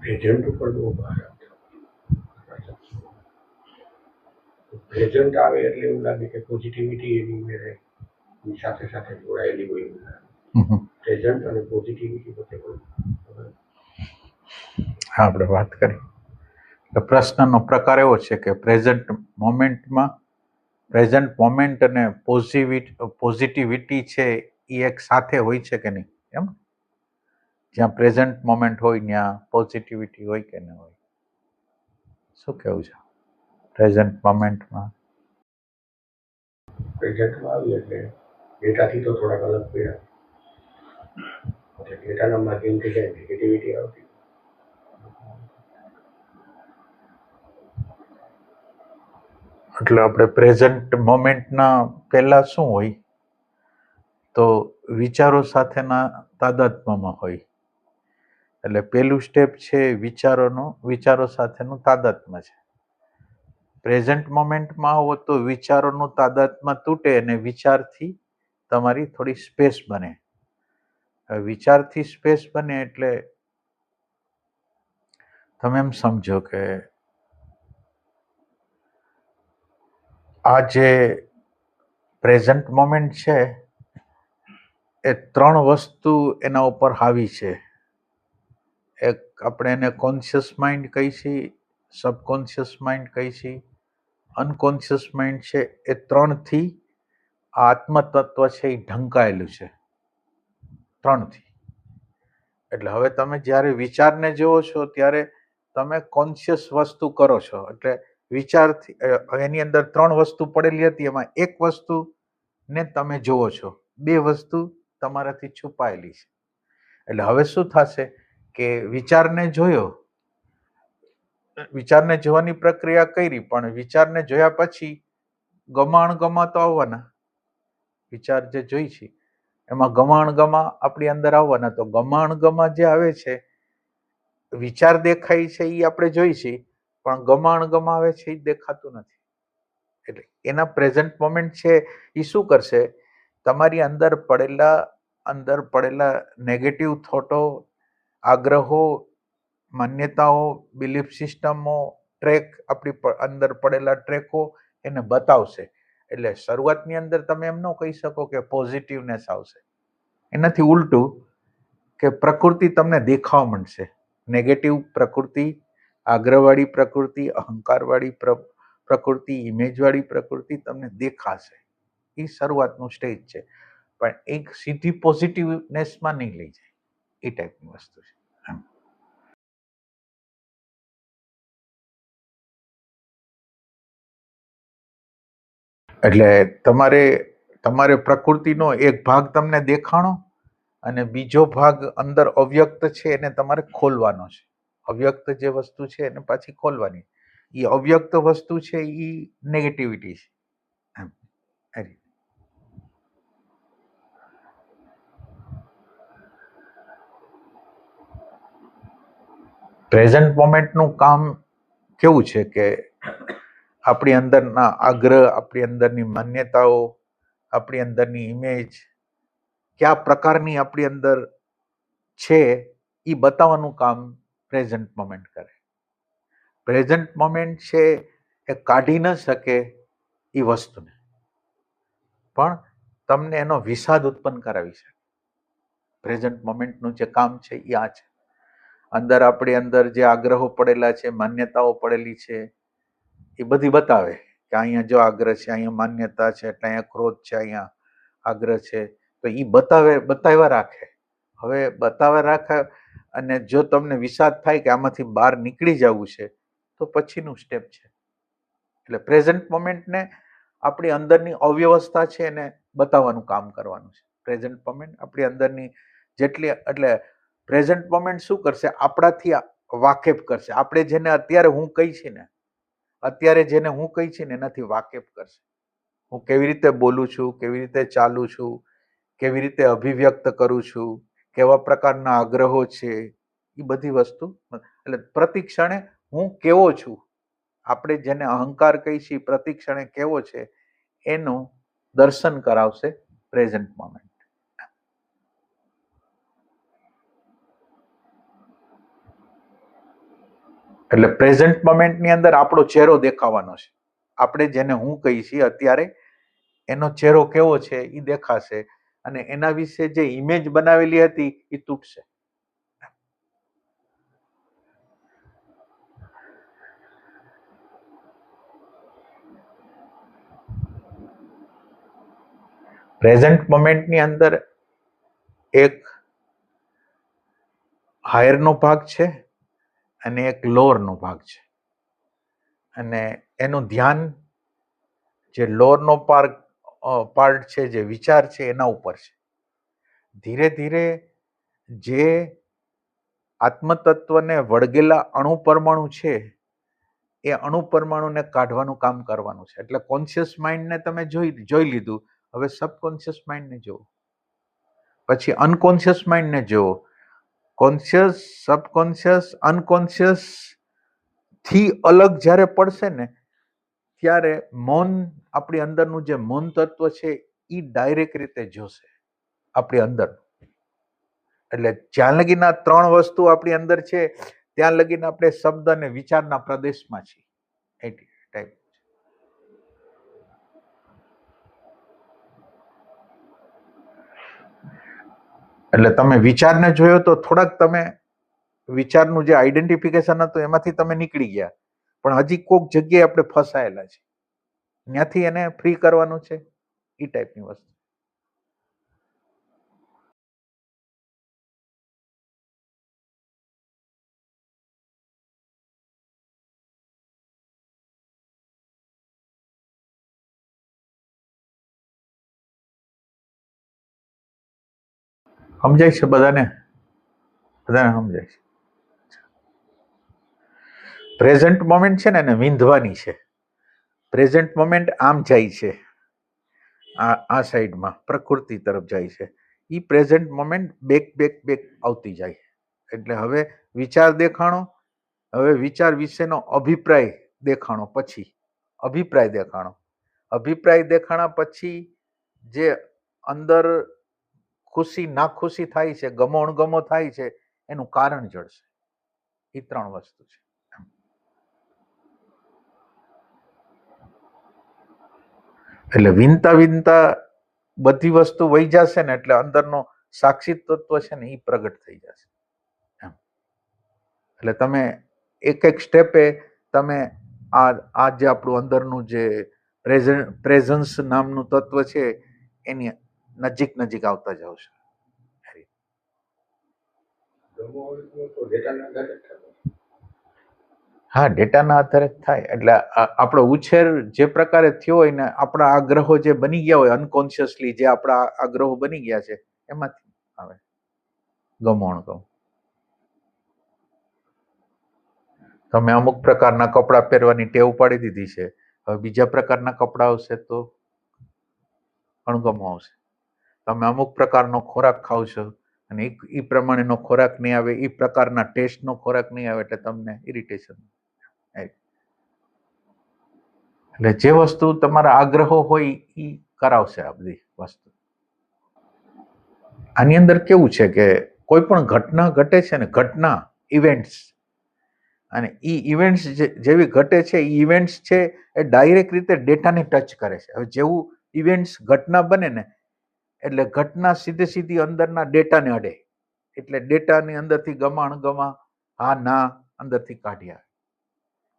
Present ઉપર બહુ ભાર આપતા. પ્રેઝન્ટ આવે એટલે એવું લાગે કે પોઝિટિવિટી એની મેળે સાથે સાથે જોડાયેલી હોય એવું લાગે. પ્રેઝન્ટ અને પોઝિટિવિટી વચ્ચે કોઈ આપણે વાત કરી. પ્રશ્નનો પ્રકાર એવો છે કે પ્રેઝન્ટ મોમેન્ટ અને પોઝિટિવિટી છે એ એક સાથે હોય છે કે નહીં, એમ? જ્યાં પ્રેઝન્ટ મોમેન્ટ હોય ત્યાં પોઝિટિવિટી હોય કે ન હોય? શું કેવું છે પ્રેઝન્ટ મોમેન્ટમાં? પ્રેઝન્ટમાં આવી એટલે ડેટાથી તો થોડાક અલગ પડ્યા, એટલે ડેટાના માધ્યમથી જાય નેગેટિવિટી આવતી. એટલે આપણે પ્રેઝન્ટ મોમેન્ટના પહેલા શું હોય તો વિચારો સાથેના તાદાત્મ્યમાં હોય. એટલે પહેલું સ્ટેપ છે વિચારો સાથેનું તાદાત્મ્ય છે. પ્રેઝન્ટ મોમેન્ટમાં આવો તો વિચારોનું તાદાત્મ્ય તૂટે અને વિચારથી તમારી થોડી સ્પેસ બને. વિચારથી સ્પેસ બને એટલે તમે એમ સમજો કે આ જે પ્રેઝન્ટ મોમેન્ટ છે એ ત્રણ વસ્તુ એના ઉપર હાવી છે. એક આપણે એને કોન્શિયસ માઇન્ડ કહી છીએ, સબકોન્શિયસ માઇન્ડ કહી છીએ, અનકોન્શિયસ માઇન્ડ છે. એ ત્રણથી આત્મતત્વ છે એ ઢંકાયેલું છે, ત્રણથી. એટલે હવે તમે જ્યારે વિચારને જુઓ છો ત્યારે તમે કોન્શિયસ વસ્તુ કરો છો. એટલે વિચારથી એની અંદર ત્રણ વસ્તુ પડેલી હતી, એમાં એક વસ્તુને તમે જુઓ છો, બે વસ્તુ તમારાથી છુપાયેલી છે. એટલે હવે શું થશે કે વિચારને જોયો, વિચારને જોવાની પ્રક્રિયા કરી, પણ વિચારને જોયા પછી ગમા તો આવવાના. વિચાર જે જોઈ છે એમાં ગમા આપણી અંદર આવવાના. તો ગમા જે આવે છે, વિચાર દેખાય છે એ આપણે જોઈ છીએ, પણ ગમા આવે છે એ દેખાતું નથી. એટલે એના પ્રેઝન્ટ મોમેન્ટ છે એ શું કરશે, તમારી અંદર પડેલા નેગેટિવ થોટો, આગ્રહો, માન્યતાઓ, બિલીફ સિસ્ટમો, ટ્રેક, આપણી અંદર પડેલા ટ્રેકો એને બતાવશે. એટલે શરૂઆતની અંદર તમે એમ ન કહી શકો કે પોઝિટિવનેસ આવશે. એનાથી ઉલટું કે પ્રકૃતિ તમને દેખાવા માંડશે. નેગેટિવ પ્રકૃતિ, આગ્રહવાળી પ્રકૃતિ, અહંકારવાળી પ્રકૃતિ, ઇમેજવાળી પ્રકૃતિ તમને દેખાશે. એ શરૂઆતનું સ્ટેજ છે, પણ એક સીધી પોઝિટિવનેસમાં નહીં લઈ જાય, એ ટાઈપની વસ્તુ છે. એટલે તમારે પ્રકૃતિનો એક ભાગ તમને દેખાણો અને બીજો ભાગ અંદર અવ્યક્ત છે એને તમારે ખોલવાનો છે. અવ્યક્ત જે વસ્તુ છે એને પાછી ખોલવાની. એ અવ્યક્ત વસ્તુ છે એ નેગેટિવિટી છે. પ્રેઝન્ટ મોમેન્ટનું કામ કેવું છે કે આપણી અંદરના આગ્રહ, આપણી અંદરની માન્યતાઓ, આપણી અંદરની ઇમેજ કયા પ્રકારની આપણી અંદર છે એ બતાવવાનું કામ પ્રેઝન્ટ મોમેન્ટ કરે. પ્રેઝન્ટ મોમેન્ટ છે એ કાઢી ન શકે એ વસ્તુને, પણ તમને એનો વિષાદ ઉત્પન્ન કરાવી શકે. પ્રેઝન્ટ મોમેન્ટનું જે કામ છે એ આ છે. આપણી અંદર જે આગ્રહો પડેલા છે, માન્યતાઓ પડેલી છે, એ બધી બતાવે કે અહીંયા જો આગ્રહ છે, અહીંયા માન્યતા છે, એટલે અહીંયા ક્રોધ છે, અહીંયા આગ્રહ છે. તો એ બતાવ્યા રાખે. હવે બતાવ્યા રાખે અને જો તમને વિષાદ થાય કે આમાંથી બહાર નીકળી જવું છે, તો પછીનું સ્ટેપ છે. એટલે પ્રેઝન્ટ મોમેન્ટને આપણી અંદરની અવ્યવસ્થા છે એને બતાવવાનું કામ કરવાનું છે. પ્રેઝન્ટ મોમેન્ટ આપણી અંદરની એટલે પ્રેઝન્ટ મોમેન્ટ શું કરશે, આપણાથી વાકેફ કરશે. આપણે જેને અત્યારે હું કહી છે ને એનાથી વાકેફ કરશે. હું કેવી રીતે બોલું છું, કેવી રીતે ચાલું છું, કેવી રીતે અભિવ્યક્ત કરું છું, કેવા પ્રકારના આગ્રહો છે, એ બધી વસ્તુ. એટલે પ્રતિક્ષણે હું કેવો છું, આપણે જેને અહંકાર કહી છીએ, પ્રતિક્ષણે કેવો છે એનું દર્શન કરાવશે પ્રેઝન્ટ મોમેન્ટ. એટલે પ્રેઝન્ટ મોમેન્ટની અંદર આપણો ચહેરો દેખાવાનો છે. આપણે જેને હું કહીએ છીએ અત્યારે એનો ચહેરો કેવો છે એ દેખાશે અને એના વિશે જે ઇમેજ બનાવેલી હતી એ તૂટશે. પ્રેઝન્ટ મોમેન્ટની અંદર એક હાયરનો ભાગ છે અને એક લોઅરનો ભાગ છે અને એનું ધ્યાન જે લોઅરનો પાર્ટ છે, જે વિચાર છે એના ઉપર છે. ધીરે ધીરે જે આત્મતત્વને વળગેલા અણુ પરમાણુ છે એ અણુ પરમાણુને કાઢવાનું કામ કરવાનું છે. એટલે કોન્શિયસ માઇન્ડને તમે જોઈ લીધું, હવે સબકોન્શિયસ માઇન્ડને જુઓ, પછી અનકોન્શિયસ માઇન્ડને જુઓ. કોન્શિયસ, સબકોન્શિયસ, અનકોન્શિયસ થી અલગ જ્યારે પડશે ને ત્યારે મૌન, આપણી અંદરનું જે મૌન તત્વ છે એ ડાયરેક્ટ રીતે જોશે આપણી અંદર. એટલે જ્યાં લગીન આ ત્રણ વસ્તુ આપણી અંદર છે ત્યાં લગીન આપણે શબ્દ અને વિચારના પ્રદેશમાં છીએ. એ ટાઈપ. એટલે તમે વિચારને જોયો તો થોડાક તમે વિચારનું જે આઈડેન્ટિફિકેશન હતું એમાંથી તમે નીકળી ગયા, પણ હજી કોઈક જગ્યાએ આપણે ફસાયેલા છે, ત્યાંથી એને ફ્રી કરવાનું છે. એ ટાઈપની વસ્તુ. સમજાય છે બધાને? બધાને સમજાય છે. પ્રેઝન્ટ મોમેન્ટ છે ને એને વિંધવાની છે. પ્રેઝન્ટ મોમેન્ટ આમ જાય છે, આ સાઈડમાં પ્રકૃતિ તરફ જાય છે. એ present moment back back back આવતી જાય. એટલે હવે વિચાર દેખાણો, હવે વિચાર વિશેનો અભિપ્રાય દેખાણો, પછી અભિપ્રાય દેખાણો, અભિપ્રાય દેખાણા પછી જે અંદર ખુશી નાખુશી થાય છે, ગમો અણગમો થાય છે, એનું કારણ જળશે. એ ત્રણ વસ્તુ છે. એટલે વિનતા વિનતા બધી વસ્તુ વહી જશે ને એટલે અંદરનો સાક્ષી તત્વ છે ને એ પ્રગટ થઈ જશે. એટલે તમે એક એક સ્ટેપે તમે આ જે આપણું અંદરનું જે પ્રેઝન્સ નામનું તત્વ છે એની નજીક નજીક આવતા જાવ છો. હા, ડેટાના આધારે જ થાય. એટલે આપણો ઉછેર જે પ્રકારે થયો હોય ને આપણા આગ્રહો જે બની ગયા હોય અનકોન્શિયસલી, જે આપણા આગ્રહો બની ગયા છે એમાંથી આવે ગમો અણગમો. તમે અમુક પ્રકારના કપડાં પહેરવાની ટેવ પાડી દીધી છે, હવે બીજા પ્રકારના કપડાં આવશે તો અણગમો આવશે. તમે અમુક પ્રકારનો ખોરાક ખાવ છો અને એ પ્રમાણેનો ખોરાક નહીં આવે, એ પ્રકારના ટેસ્ટનો ખોરાક નહીં આવે એટલે તમને ઇરિટેશન. એટલે જે વસ્તુ તમારા આગ્રહો હોય એ કરાવશે આ બધી વસ્તુ. આની અંદર કેવું છે કે કોઈ પણ ઘટના ઘટે છે ને, ઘટના ઇવેન્ટ્સ, અને એ ઇવેન્ટ્સ જેવી ઘટે છે, એ ઇવેન્ટ્સ છે એ ડાયરેક્ટ રીતે ડેટાને ટચ કરે છે. હવે જેવું ઇવેન્ટ્સ ઘટના બને ને એટલે ઘટના સીધી અંદરના ડેટાને અડે, એટલે ડેટાની અંદરથી ગમા અણગમા, હા ના, અંદરથી કાઢ્યા.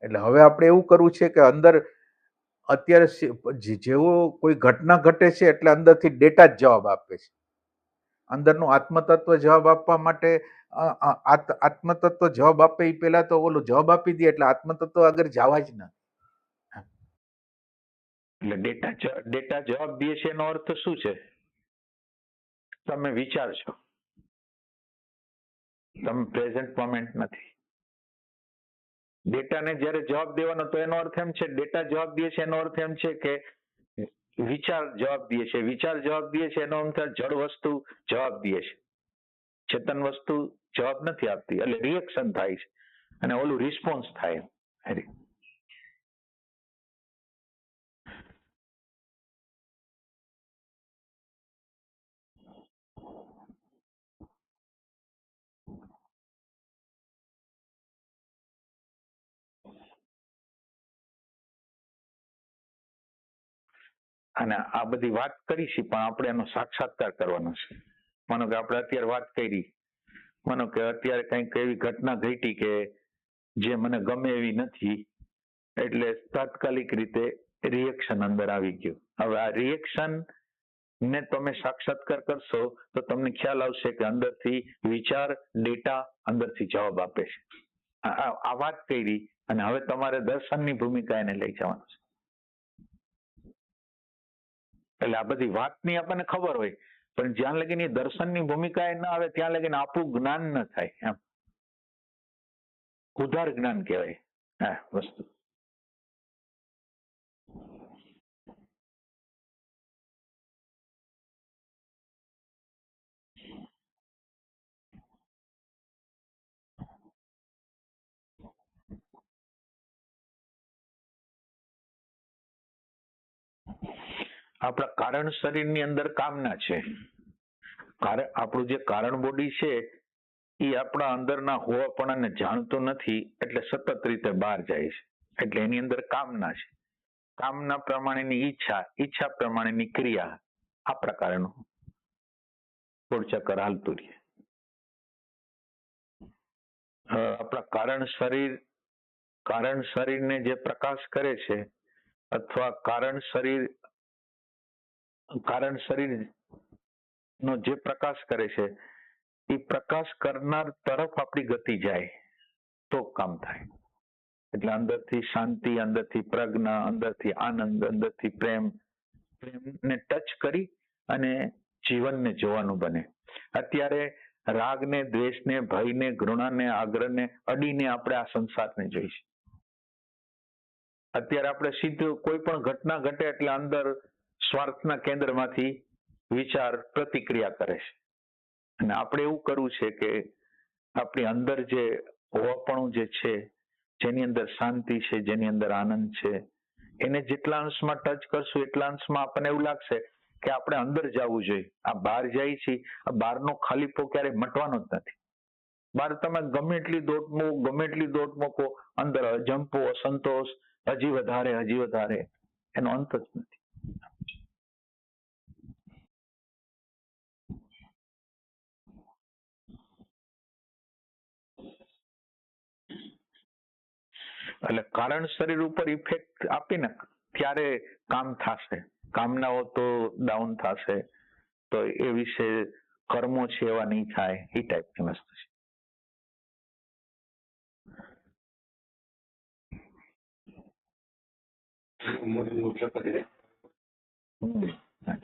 એટલે હવે આપણે એવું કરવું છે કે અંદર અત્યારે જેવો કોઈ ઘટના ઘટે છે એટલે અંદરથી ડેટા જ જવાબ આપે છે. અંદરનું આત્મતત્વ જવાબ આપવા માટે આત્મતત્વ જવાબ આપે એ પહેલા તો ઓલું જવાબ આપી દે એટલે આત્મતત્વ આગળ જવા જ ના. એટલે ડેટા જવાબ દે છે એનો અર્થ શું છે? તમે વિચારશો, તમે પ્રેઝન્ટ મોમેન્ટ નથી. ડેટાને જ્યારે જવાબ દેવાનો તો એનો અર્થ એમ છે, ડેટા જવાબ દે છે એનો અર્થ એમ છે કે વિચાર જવાબ દે છે, વિચાર જવાબ દે છે એનો અર્થ જડ વસ્તુ જવાબ દે છે, ચેતન વસ્તુ જવાબ નથી આપતી. એટલે રિએક્શન થાય છે અને ઓલું રિસ્પોન્સ થાય. અને આ બધી વાત કરી છે, પણ આપણે એનો સાક્ષાત્કાર કરવાનો છે. માનો કે આપણે અત્યારે વાત કરી, માનો કે અત્યારે કંઈક એવી ઘટના ઘટી કે જે મને ગમે એવી નથી, એટલે તાત્કાલિક રીતે રિએક્શન અંદર આવી ગયું. હવે આ રિએક્શન ને તમે સાક્ષાત્કાર કરશો તો તમને ખ્યાલ આવશે કે અંદરથી વિચાર, ડેટા અંદરથી જવાબ આપે છે. આ વાત કરી, અને હવે તમારે દર્શનની ભૂમિકા એને લઈ જવાનું છે. એટલે આ બધી વાતની આપણને ખબર હોય, પણ જ્યાં લગીન એ દર્શનની ભૂમિકા એ ના આવે ત્યાં લગીન આપણું જ્ઞાન ન થાય. એમ ઉધાર જ્ઞાન કહેવાય આ વસ્તુ. આપણા કારણ શરીરની અંદર કામના છે. આપણું જે કારણ બોડી છે એ આપણા અંદરના હોવાપણાને જાણતો નથી, એટલે સતત રીતે બહાર જાય છે. એટલે એની અંદર કામના છે. કામના પ્રમાણેની ઈચ્છા, ઈચ્છા પ્રમાણેની ક્રિયા, આ પ્રકારનું ગોળચક્કર હાલતું રહે. આપણા કારણ શરીરને જે પ્રકાશ કરે છે, અથવા કારણ શરીર નો જે પ્રકાશ કરે છે, એ પ્રકાશ કરનાર તરફ આપણી ગતિ જાય તો કામ થાય. એટલે અંદરથી શાંતિ, અંદરથી પ્રજ્ઞા, અંદરથી આનંદ, અંદરથી પ્રેમને ટચ કરી અને જીવનને જોવાનું બને. અત્યારે રાગને, દ્વેષને, ભયને, ઘૃણાને, આગ્રહને અડીને આપણે આ સંસારને જોઈશું. અત્યારે આપણે સીધું કોઈ પણ ઘટના ઘટે એટલે અંદર સ્વાર્થના કેન્દ્રમાંથી વિચાર પ્રતિક્રિયા કરે છે. અને આપણે એવું કરવું છે કે આપણી અંદર જે હોવાપણું જે છે, જેની અંદર શાંતિ છે, જેની અંદર આનંદ છે, એને જેટલા અંશમાં ટચ કરશું એટલા અંશમાં આપણને એવું લાગશે કે આપણે અંદર જવું જોઈએ. આ બહાર જાય છે, આ બહારનો ખાલીપો ક્યારે મટવાનો જ નથી. બહાર તમે ગમે એટલી દોટ મૂકો, અંદર અજંપો, અસંતોષ, હજી વધારે, એનો અંત જ નથી. એટલે કારણ શરીર ઉપર ઇફેક્ટ આપીને ત્યારે કામ થશે. કામનાઓ તો ડાઉન થશે, તો એ વિશે કર્મો છે એવા નહીં થાય, એ ટાઈપની વસ્તુ છે.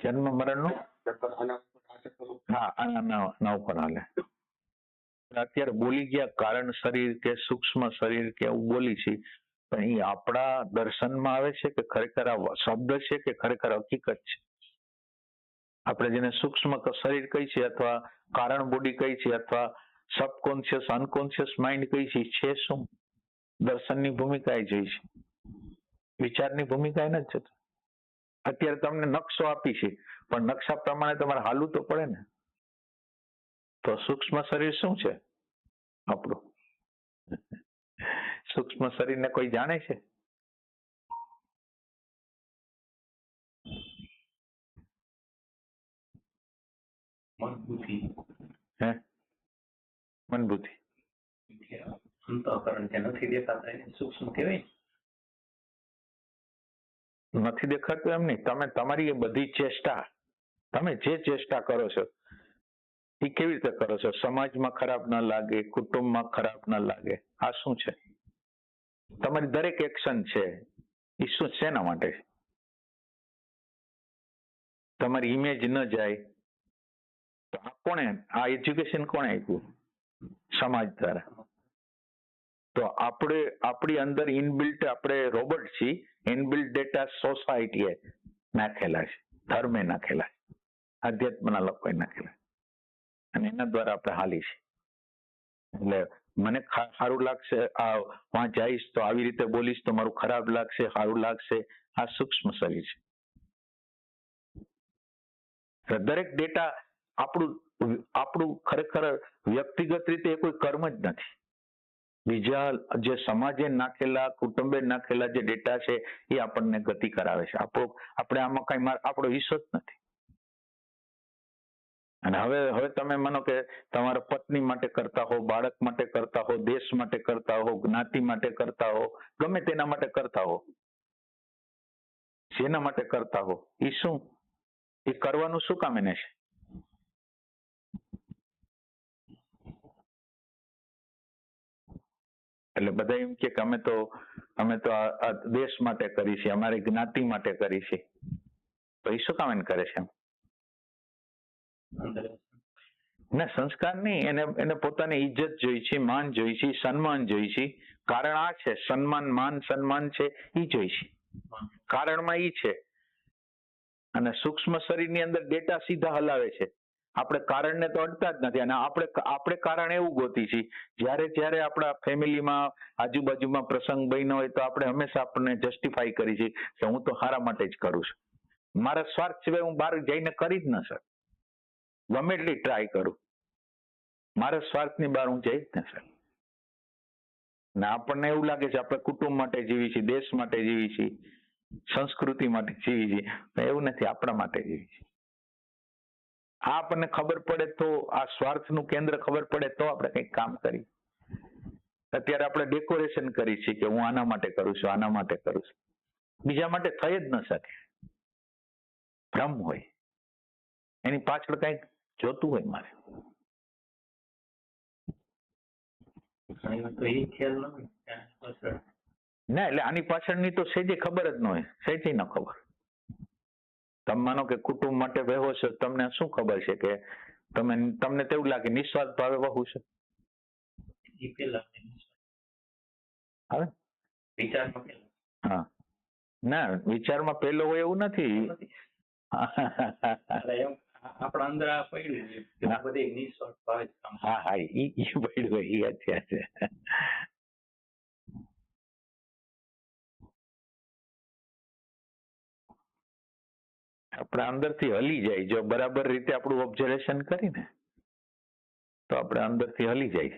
જન્મ મરણનું હા આના ઉપર હાલે. અત્યારે બોલી ગયા કારણ શરીર કે સૂક્ષ્મ શરીર કે એવું બોલી છે, પણ એ આપણા દર્શનમાં આવે છે કે ખરેખર આ શબ્દ છે કે ખરેખર હકીકત છે? આપણે જેને સૂક્ષ્મ શરીર કહી છે, અથવા કારણ બોડી કહી છે, અથવા સબકોન્શિયસ અનકોન્શિયસ માઇન્ડ કહી છે શું? દર્શનની ભૂમિકા એ જોઈ છે, વિચારની ભૂમિકા એ નથી. અત્યારે તમને નકશો આપી છે, પણ નકશા પ્રમાણે તમારે હાલવું તો પડે ને. તો સૂક્ષ્મ શરીર શું છે આપણું? સૂક્ષ્મ શરીરને કોઈ જાણે છે? મન બુદ્ધિ અંતઃકરણ જે નથી દેખાતા એને સૂક્ષ્મ કહેવાય. નથી દેખાતું એમ નહીં, તમે તમારી એ બધી ચેષ્ટા, તમે જે ચેષ્ટા કરો છો એ કેવી રીતે કરો છો? સમાજમાં ખરાબ ના લાગે, કુટુંબમાં ખરાબ ના લાગે, આ શું છે? તમારી દરેક એક્શન છે એ શું, શેના માટે? તમારી ઇમેજ ન જાય તો આ કોણે, આ એજ્યુકેશન કોણે આપ્યું? સમાજ દ્વારા. તો આપણી અંદર ઇનબિલ્ટ આપણે રોબોટ છીએ, ઇનબિલ્ટ ડેટા સોસાયટીએ નાખેલા છે, ધર્મે નાખેલા છે, આધ્યાત્મના લોકોએ નાખેલા, અને એના દ્વારા આપણે હાલી છે. એટલે મને સારું લાગશે, વાં જઈશ તો આવી રીતે બોલીશ તો મારું ખરાબ લાગશે, સારું લાગશે, આ સૂક્ષ્મ શરીર છે. દરેક ડેટા આપણું ખરેખર વ્યક્તિગત રીતે એ કોઈ કર્મ જ નથી. બીજા જે સમાજે નાખેલા, કુટુંબે નાખેલા જે ડેટા છે એ આપણને ગતિ કરાવે છે. આપણે આમાં કઈ આપણો હિસ્સો જ નથી. અને હવે તમે માનો કે તમારા પત્ની માટે કરતા હો, બાળક માટે કરતા હો, દેશ માટે કરતા હો, જ્ઞાતિ માટે કરતા હો, ગમે તેના માટે કરતા હો, જેના માટે કરતા હો, એ શું, એ કરવાનું શું કામ એને છે? એટલે બધા એમ કે અમે તો આ દેશ માટે કરી છે, અમારી જ્ઞાતિ માટે કરી છે, તો એ શું કામ એને કરે છે? ના, સંસ્કાર નહીં, એને પોતાની ઇજ્જત જોઈ છે, માન જોઈ છે, સન્માન જોઈ છે. કારણ આ છે, માન સન્માન છે એ જોઈ છે. કારણમાં ઈ છે. અને સૂક્ષ્મ શરીરની અંદર ડેટા સીધા હલાવે છે. આપણે કારણને તો અડતા જ નથી. અને આપણે કારણ એવું ગોતી છીએ, જ્યારે આપણા ફેમિલીમાં આજુબાજુમાં પ્રસંગ બન્યો હોય તો આપણે હંમેશા આપણને જસ્ટિફાઈ કરી છીએ કે હું તો સારા માટે જ કરું છું, મારા સ્વાર્થ સિવાય હું બહાર જઈને કરી જ ન શકું, ગમે એટલી ટ્રાય કરું, મારા સ્વાર્થની બહાર હું જઈ જ ન શકું. ને આપણને એવું લાગે છે આપણે કુટુંબ માટે જીવી છીએ, દેશ માટે જીવી છીએ, સંસ્કૃતિ માટે જીવી છીએ. એવું નથી, આપણા માટે જીવી છીએ. આ આપણને ખબર પડે તો, આ સ્વાર્થનું કેન્દ્ર ખબર પડે તો આપણે કંઈક કામ કરીએ. અત્યારે આપણે ડેકોરેશન કરી છીએ કે હું આના માટે કરું છું, આના માટે કરું છું, બીજા માટે થઈ જ ન શકે. ભ્રમ હોય, એની પાછળ કંઈક જોતું હોય મારે. ના, એટલે આની પાછળની તો સેજે ખબર જ ન હોય, સેજે ન ખબર. તમે માનો કે કુટુંબ માટે વહેવો છો, તમને શું ખબર છે કે તમને તેવું લાગે નિસ્વાર્થ ભાવે વહુ છે? હવે હા, ના, વિચારમાં પેલો હોય એવું નથી. આપણા અંદર આ પડ્યું છે કે બધી નિસ્વાર્થ ભાવે જ કામ. હા, ઈ પડ્યું હોય, ઈ વાત છે. આપણા અંદરથી હલી જાય, જો બરાબર રીતે આપણું ઓબ્ઝર્વેશન કરીને તો આપણે અંદરથી હલી જાય.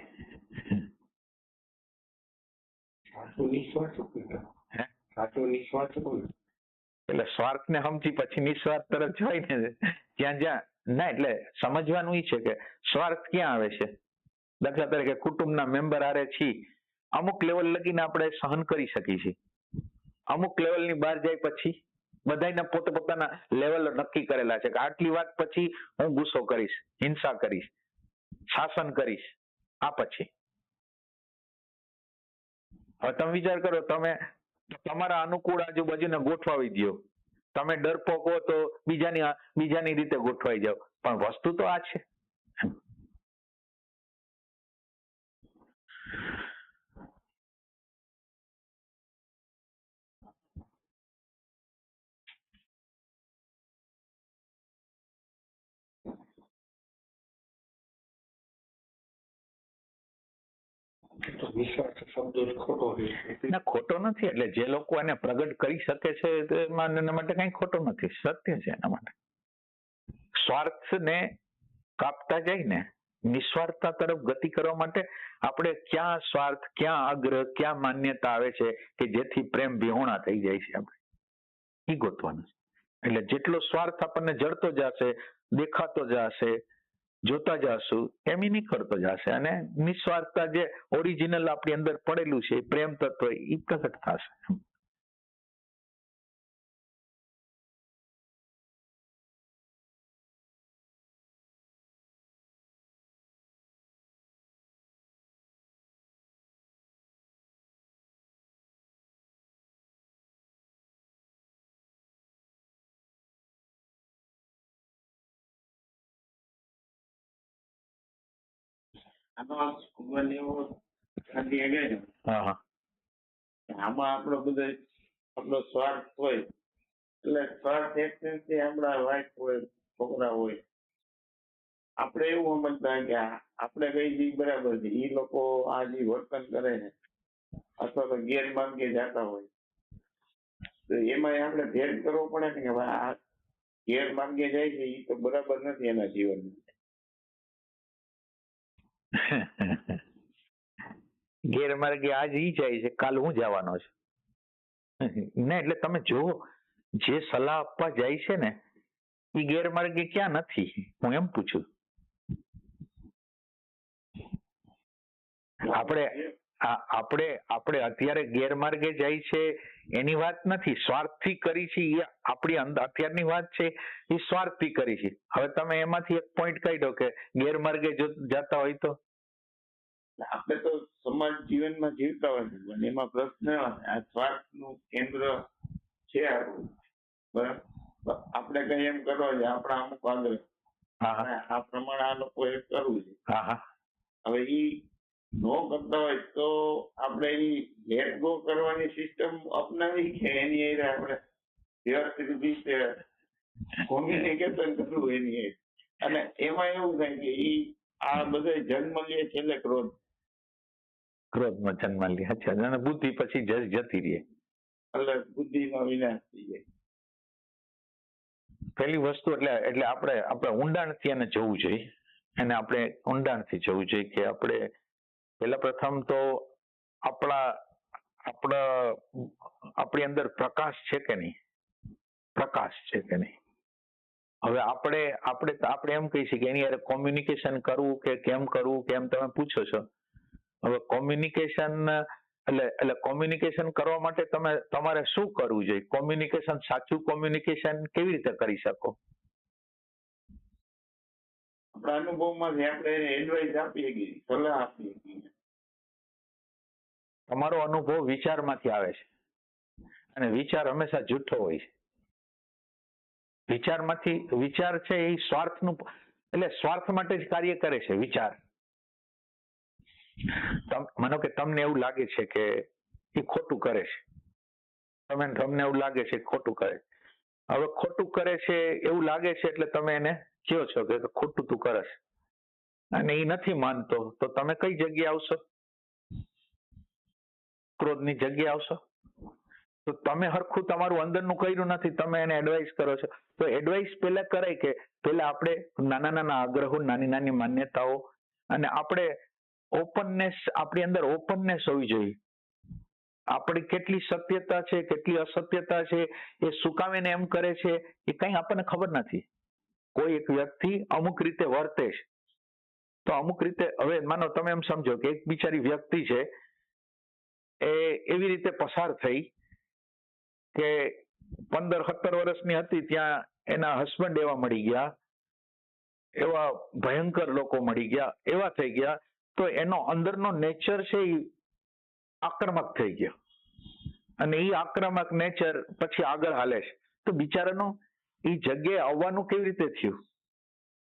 સાચો નિસ્વાર્થ કોણ? સાચો નિસ્વાર્થ કોણ? એટલે સ્વાર્થને સમજી પછી નિસ્વાર્થ તરફ જાય ને, જ્યાં ના, એટલે સમજવાનું એ છે કે સ્વાર્થ ક્યાં આવે છે. દાખલા તરીકે કુટુંબના મેમ્બર આરે છીએ, અમુક લેવલ લગીને આપણે સહન કરી શકીએ છીએ. અમુક લેવલની બહાર જાય પછી બધાના પોતાના લેવલ નક્કી કરેલા છે કે આટલી વાત પછી હું ગુસ્સો કરીશ, હિંસા કરીશ, શાસન કરીશ. આ પછી હવે તમે વિચાર કરો, તમે તમારા અનુકૂળ આજુબાજુને ગોઠવાવી દો, તમે ડરપોક હો તો બીજાની રીતે ગોઠવાઈ જાવ, પણ વસ્તુ તો આ છે. નિસ્વાર્થ શબ્દો ખોટો છે. ના, ખોટો નથી. એટલે જે લોકો એને પ્રગટ કરી શકે છે એના માટે કઈ ખોટો નથી, સત્ય છે એના માટે. સ્વાર્થને કાપતા જઈને નિસ્વાર્થતા તરફ ગતિ કરવા માટે આપણે ક્યાં સ્વાર્થ, ક્યાં આગ્રહ, ક્યાં માન્યતા આવે છે કે જેથી પ્રેમ વિહોણા થઈ જાય છે, આપણે ઈ ગોતવાનું છે. એટલે જેટલો સ્વાર્થ આપણને જડતો જશે, દેખાતો જશે, જોતા જશું, એમ ઈ નીકળતો જશે, અને નિસ્વાર્થતા જે ઓરિજિનલ આપણી અંદર પડેલું છે, પ્રેમ તત્વ, ઈ પ્રગટ થશે. હા, હા. આમાં આપણો બધો આપણો સ્વાર્થ હોય, એટલે સ્વાર્થ એક આપણા વાઇફ હોય, છોકરા હોય, આપણે એવું સમજતા કે આપણે કઈ જી બરાબર છે, એ લોકો આ જે વર્તન કરે છે અથવા તો ગેરમાર્ગે જતા હોય તો એમાં આપણે ભેદ કરવો પડે ને કે આ ગેરમાર્ગે જાય છે એ તો બરાબર નથી એના જીવનમાં. ગેરમાર્ગે આજ ઈ જાય છે, કાલ હું જવાનો છું ને. એટલે તમે જુઓ, જે સલાહ આપવા જાય છે ને એ ગેરમાર્ગે ક્યાં નથી, હું એમ પૂછું. આપણે અત્યારે ગેરમાર્ગે જાય છે એની વાત નથી, સ્વાર્થથી કરી છે એ આપણી અંદર અત્યારની વાત છે, એ સ્વાર્થથી કરી છે. હવે તમે એમાંથી એક પોઈન્ટ કહી દો કે ગેરમાર્ગે જો જતા હોય તો. આપણે તો સમાજ જીવનમાં જીવતા હોય છે, પણ એમાં પ્રશ્ન આ સ્વાર્થનું કેન્દ્ર છે આપણું, બરાબર. આપણે કઈ એમ કરવા છે આપણા અમુક આગ્રહ, આ પ્રમાણે આ લોકોએ કરવું છે. હવે ઈ નો કરતા હોય તો આપણે ઈ લેટ ગો કરવાની સિસ્ટમ અપનાવી કે એની હારે આપણે વ્યવસ્થિત રીતે કોમ્યુનિકેશન કરવું એની હારે. અને એમાં એવું થાય કે ઈ આ બધા જન્મ લે છેલ્લે ક્રોધમાં જન્મ લે. અચ્છા, અને બુદ્ધિ પછી જતી રહે, એટલે બુદ્ધિનો વિનાશ થઈ જાય. પહેલી વસ્તુ એટલે આપણે ઊંડાણથી એને જવું જોઈએ, અને આપણે ઊંડાણથી જવું જોઈએ કે આપણે પહેલા પ્રથમ તો આપણી અંદર પ્રકાશ છે કે નહીં, પ્રકાશ છે કે નહીં. હવે આપણે એમ કહી શકીએ એની યાર કોમ્યુનિકેશન કરવું કે કેમ કરવું, કેમ તમે પૂછો છો. હવે કોમ્યુનિકેશન એટલે કોમ્યુનિકેશન કરવા માટે તમારે શું કરવું જોઈએ? કોમ્યુનિકેશન, સાચું કોમ્યુનિકેશન કેવી રીતે કરી શકો? આપણા અનુભવમાંથી આપણે એડવાઇસ આપીએ કે સલાહ આપીએ કે. તમારો અનુભવ વિચારમાંથી આવે છે, અને વિચાર હંમેશા જૂઠો હોય છે. વિચાર છે એ સ્વાર્થનું, એટલે સ્વાર્થ માટે જ કાર્ય કરે છે વિચાર. માનો કે તમને એવું લાગે છે કે એ ખોટું કરે છે, તમને એવું લાગે છે ખોટું કરે. હવે ખોટું કરે છે એવું લાગે છે એટલે તમે એને કહો છો કે ખોટું તું કરસ, અને એ નથી માનતો તો તમે કઈ જગ્યાએ આવશો? ક્રોધની જગ્યાએ આવશો. તો તમે હરખું તમારું અંદરનું કર્યું નથી, તમે એને એડવાઇસ કરો છો. તો એડવાઇસ પહેલા કરાય કે પહેલા આપણે નાના નાના આગ્રહો, નાની નાની માન્યતાઓ, અને આપણે ઓપનનેસ, આપણી અંદર ઓપનનેસ હોવી જોઈએ. આપણી કેટલી સત્યતા છે, કેટલી અસત્યતા છે, એ સુકાવીને એમ કરે છે એ કઈ આપણને ખબર નથી. કોઈ એક વ્યક્તિ અમુક રીતે વર્તે છે તો અમુક રીતે, હવે માનો તમે એમ સમજો કે એક બિચારી વ્યક્તિ છે એ એવી રીતે પસાર થઈ કે 15-17 વર્ષની હતી ત્યાં એના હસબન્ડ એવા મળી ગયા, એવા ભયંકર લોકો મળી ગયા, એવા થઈ ગયા, તો એનો અંદરનો નેચર છે એ આક્રમક થઈ ગયો, અને એ આક્રમક નેચર પછી આગળ હાલે છે. તો બિચારાનો એ જગ્યાએ આવવાનું કેવી રીતે થયું?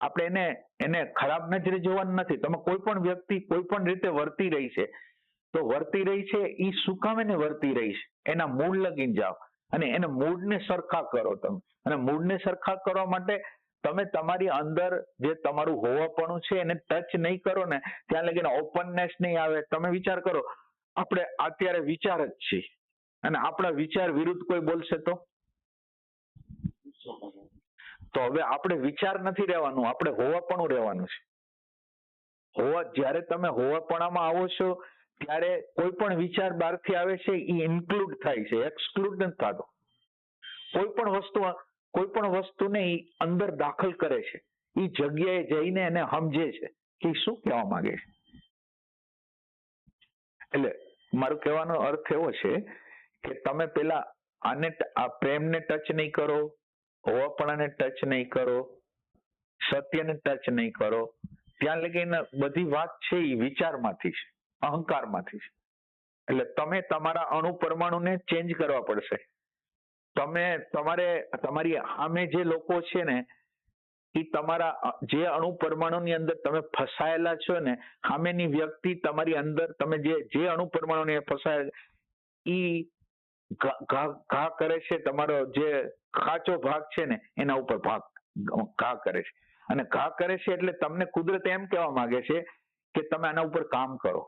આપણે એને ખરાબ નજરે જોવાનું નથી. તમે કોઈ પણ વ્યક્તિ કોઈ પણ રીતે વર્તી રહી છે તો વર્તી રહી છે એ સુકાવીને વર્તી રહી છે, એના મૂળ લગીને જાઓ અને એને મૂળને સરખા કરો તમે. અને મૂળને સરખા કરવા માટે તમે તમારી અંદર જે તમારું હોવાપણું છે એને ટચ નહીં કરો ને ત્યાં લગીને ઓપનનેસ નહીં આવે. તમે વિચાર કરો, આપણે અત્યારે વિચાર જ છીએ અને આપણા વિચાર વિરુદ્ધ કોઈ બોલશે તો હવે આપણે વિચાર નથી રહેવાનું, આપણે હોવાપણું રહેવાનું છે. જ્યારે તમે હોવાપણામાં આવો છો ત્યારે કોઈ પણ વિચાર બહારથી આવે છે એ ઇન્ક્લુડ થાય છે, એક્સક્લુડ નથી થતો. કોઈ પણ વસ્તુને એ અંદર દાખલ કરે છે, એ જગ્યાએ જઈને એને સમજે છે કે શું કહેવા માંગે છે. એટલે મારું કહેવાનો અર્થ એવો છે કે તમે પેલા આ પ્રેમને ટચ નહીં કરો, હોવાપણાને ટચ નહીં કરો, સત્યને ટચ નહીં કરો, ત્યાં લગીને બધી વાત છે એ વિચારમાંથી છે, અહંકારમાંથી છે. એટલે તમે તમારા અણુ પરમાણુને ચેન્જ કરવા પડશે. તમારી સામે જે લોકો છે ને એ તમારા જે અણુ પરમાણુની અંદર તમે ફસાયેલા છો ને, સામેની વ્યક્તિ તમારી અંદર તમે જે અણુ પરમાણુને ફસાયેલા એ ઘા કરે છે, તમારો જે કાચો ભાગ છે ને એના ઉપર ઘા કરે છે. અને ઘા કરે છે એટલે તમને કુદરત એમ કહેવા માંગે છે કે તમે આના ઉપર કામ કરો.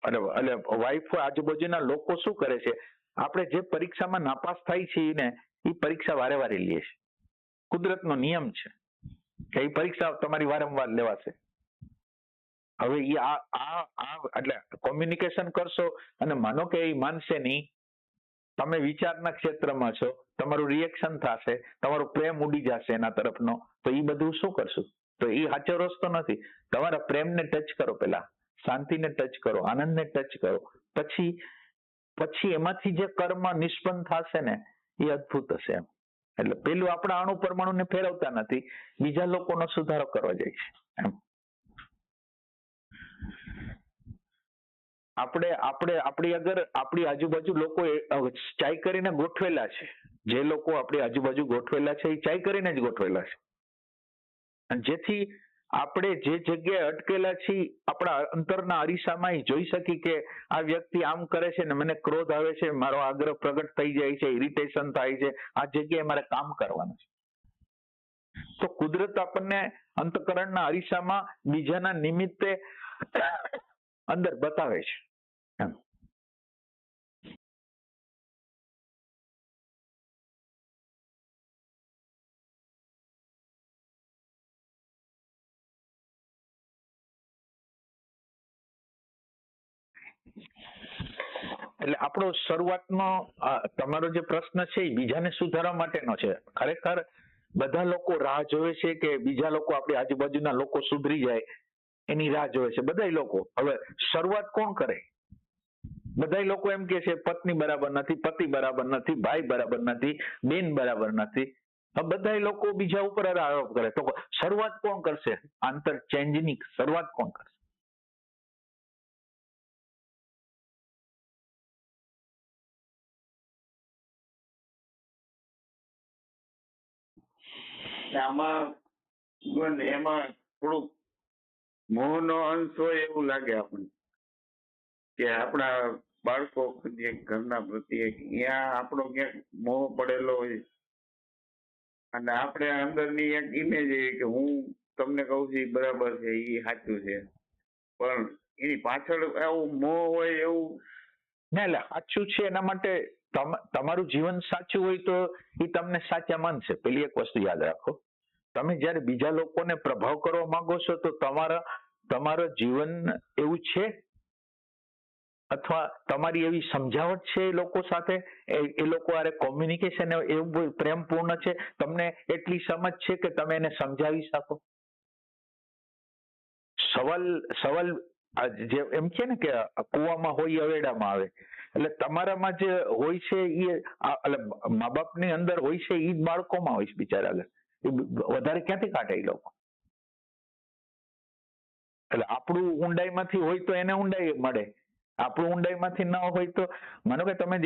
એટલે વાઈફ આજુબાજુના લોકો શું કરે છે, આપણે જે પરીક્ષામાં નાપાસ થાય છે ને એ પરીક્ષા વારે વારે લે છે. કુદરતનો નિયમ છે કે એ પરીક્ષા તમારી વારંવાર લેવાશે. હવે એ આ એટલે કોમ્યુનિકેશન કરશો અને માનો કે એ માનશે નહીં, તમે વિચારના ક્ષેત્રમાં છો, તમારું રિએક્શન થશે, તમારો પ્રેમ ઉડી જશે એના તરફનો, તો એ બધું શું કરશું? તો એ સાચો રસ્તો નથી. તમારા પ્રેમને ટચ કરો, પેલા શાંતિને ટચ કરો, આનંદને ટચ કરો, પછી એમાંથી જે કર્મ નિષ્પન્ન થશે ને એ અદ્ભુત હશે એમ. એટલે પેલું આપણા અણુ પરમાણુને ફેરવતા નથી, બીજા લોકોનો સુધારો કરવા જાય છે એમ. આપણી આપણી આજુબાજુ લોકો ચાઈ કરીને ગોઠવેલા છે, જે લોકો આપણી આજુબાજુ ગોઠવેલા છે એ ચાઈ કરીને જ ગોઠવેલા છે. અને જેથી આપણે જે જગ્યાએ અટકેલા છીએ આપણા અંતરના અરીસામાં એ જોઈ શકી કે આ વ્યક્તિ આમ કરે છે ને મને ક્રોધ આવે છે, મારો આગ્રહ પ્રગટ થઈ જાય છે, ઇરિટેશન થાય છે, આ જગ્યાએ મારે કામ કરવાનું છે. તો કુદરત આપણને અંતકરણના અરીસામાં બીજાના નિમિત્તે અંદર બતાવે છે એમ. એટલે આપણો શરૂઆતનો તમારો જે પ્રશ્ન છે એ બીજાને સુધારવા માટેનો છે. ખરેખર બધા લોકો રાહ જોવે છે કે બીજા લોકો, આપણી આજુબાજુના લોકો સુધરી જાય એની રાહ જોવે છે બધાય લોકો. હવે શરૂઆત કોણ કરે? બધાય લોકો એમ કે છે પત્ની બરાબર નથી, પતિ બરાબર નથી, ભાઈ બરાબર નથી, બેન બરાબર નથી. બધાય લોકો બીજા ઉપર આરોપ કરે. તો શરૂઆત કોણ કરશે? આંતર ચેન્જની શરૂઆત કોણ કરશે? આમાં એમાં થોડુંક મોહનો અંશ હોય એવું લાગે આપણને, કે આપણા બાળકો ઘરના પ્રત્યે ત્યાં આપણો ક્યાંક મોહ પડેલો હોય અને આપણે અંદરની એક ઇમેજ એવી કે હું તમને કહું છું એ બરાબર છે, એ સાચું છે, પણ એની પાછળ એવું મોહ હોય એવું ના. એટલે સાચું છે એના માટે તમારું જીવન સાચું હોય તો એ તમને સાચા માનશે. પેલી એક વસ્તુ યાદ રાખો, તમે જયારે બીજા લોકોને પ્રભાવ કરવા માંગો છો તો તમારું જીવન એવું છે અથવા તમારી એવી સમજાવટ છે એ લોકો સાથે, એ લોકો આરે કોમ્યુનિકેશન એવું પ્રેમપૂર્ણ છે, તમને એટલી સમજ છે કે તમે એને સમજાવી શકો. સવાલ જે એમ છે ને કે કુવામાં હોય અવેડામાં આવે, એટલે તમારામાં જે હોય છે એ એટલે મા બાપની અંદર હોય છે એ જ બાળકોમાં હોય છે બિચારા. આગળ વધારે ક્યાંથી કાઢે એ લોકો? એટલે આપણું ઊંડાઈમાંથી હોય તો એને ઊંડાઈ મળે, આપણું ઊંડાઈમાંથી ન હોય તો માનો કે તમે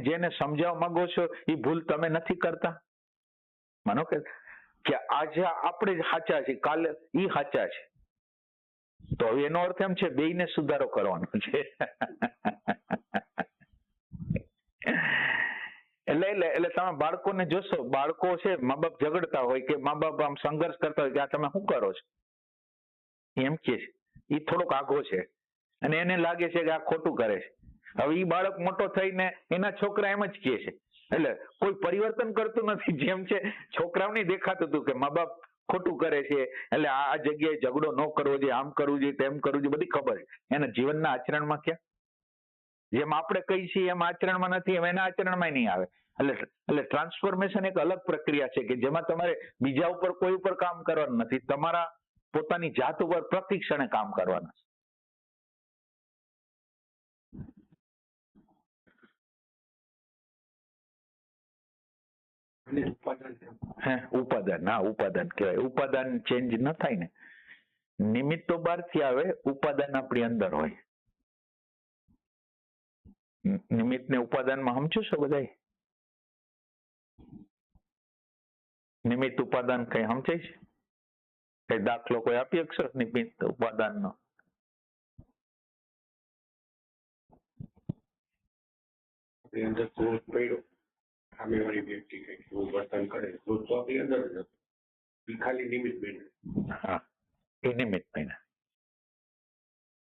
જેને સમજાવવા માંગો છો એ ભૂલ તમે નથી કરતા. માનો કે આજે આપણે જ સાચા છીએ, કાલે એ સાચા છે, તો હવે એનો અર્થ એમ છે બેયને સુધારો કરવાનો છે. એટલે તમે બાળકોને જોશો, બાળકો છે મા બાપ ઝઘડતા હોય કે મા બાપ આમ સંઘર્ષ કરતા હોય કે આ તમે શું કરો છો, એમ કે એ થોડોક આઘો છે અને એને લાગે છે કે આ ખોટું કરે છે. હવે એ બાળક મોટો થઈને એના છોકરા એમ જ કહે છે, એટલે કોઈ પરિવર્તન કરતું નથી. જેમ છે છોકરાઓને દેખાતું હતું કે મા બાપ ખોટું કરે છે એટલે આ જગ્યાએ ઝઘડો ન કરવો જોઈએ, આમ કરવું જોઈએ, તેમ કરવું જોઈએ, બધી ખબર છે. એના જીવનના આચરણમાં ક્યાં? જેમ આપણે કહીએ છીએ એમ આચરણમાં નથી, એમ એના આચરણમાં નહીં આવે. એટલે ટ્રાન્સફોર્મેશન એક અલગ પ્રક્રિયા છે કે જેમાં તમારે બીજા ઉપર કોઈ ઉપર કામ કરવાનું નથી, તમારા પોતાની જાત ઉપર પ્રતિ ક્ષણે કામ કરવાનું છે. ઉપાદાન કહેવાય. ઉપાદાન ચેન્જ ન થાય ને. નિમિત્ત તો બહારથી આવે, ઉપાદાન આપણી અંદર હોય. નિમિત્ત ને ઉપાદાનમાં સમજો છો બધા? નિમિત્ત ઉપાદાન કઈ સમજાય છે? કઈ દાખલો કોઈ આપી શકશો નિમિત્ત ઉપાદાનનો? આપણી અંદર ક્રોધ પડ્યો, સામેવાળી વ્યક્તિ કંઈક એવું વર્તન કરે, ક્રોધ તો આપણી અંદર જ હતો, એ ખાલી નિમિત્ત બન્યું. હા, એ નિમિત્ત બન્યા.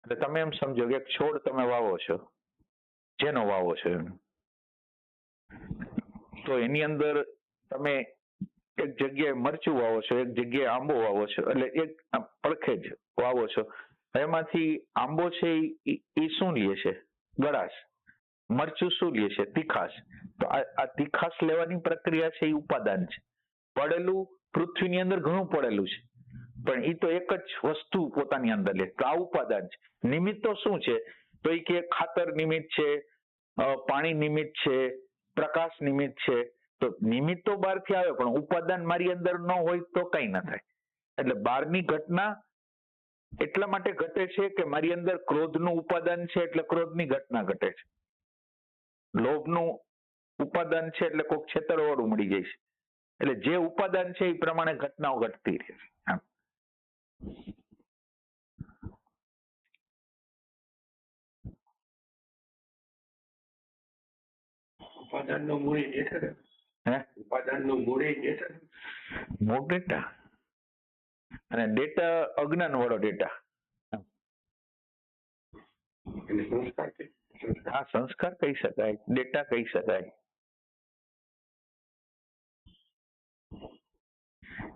એટલે તમે એમ સમજો કે એક છોડ તમે વાવો છો, જેનો વાવો છો એમ, તો એની અંદર તમે એક જગ્યાએ મરચું વાવો છો, એક જગ્યાએ આંબો વાવો છો, એટલે એક પડખે જ વાવો છો, એમાંથી આંબો છે એ શું લે છે? ગળાશ. મરચું શું લે છે? તીખાશ. તો આ તીખાશ લેવાની પ્રક્રિયા છે એ ઉપાદાન છે. પડેલું પૃથ્વીની અંદર ઘણું પડેલું છે, પણ એ તો એક જ વસ્તુ પોતાની અંદર લે, તો આ ઉપાદાન છે. નિમિત્તો શું છે? તો એ કે ખાતર નિમિત્ત છે, પાણી નિમિત્ત છે, પ્રકાશ નિમિત્ત છે. તો નિમિત્ત તો બહારથી આવે, પણ ઉપાદાન મારી અંદર ન હોય તો કઈ ના થાય. એટલે બહારની ઘટના એટલા માટે ઘટે છે કે મારી અંદર ક્રોધનું ઉપાદાન છે એટલે ક્રોધની ઘટના ઘટે છે. લોભનું ઉપાદાન છે એટલે કોઈક છેતરવાળું મળી જાય છે. એટલે જે ઉપાદાન છે એ પ્રમાણે ઘટનાઓ ઘટતી રહે છે. ઉપાદાનનો મૂળ એ ડેટા. ઉપાદાનનો મૂળ એ ડેટા. મૂળ ડેટા અને ડેટા અજ્ઞાન વાળો ડેટા. એને સંસ્કાર કહી. હા, સંસ્કાર કહી શકાય, ડેટા કહી શકાય.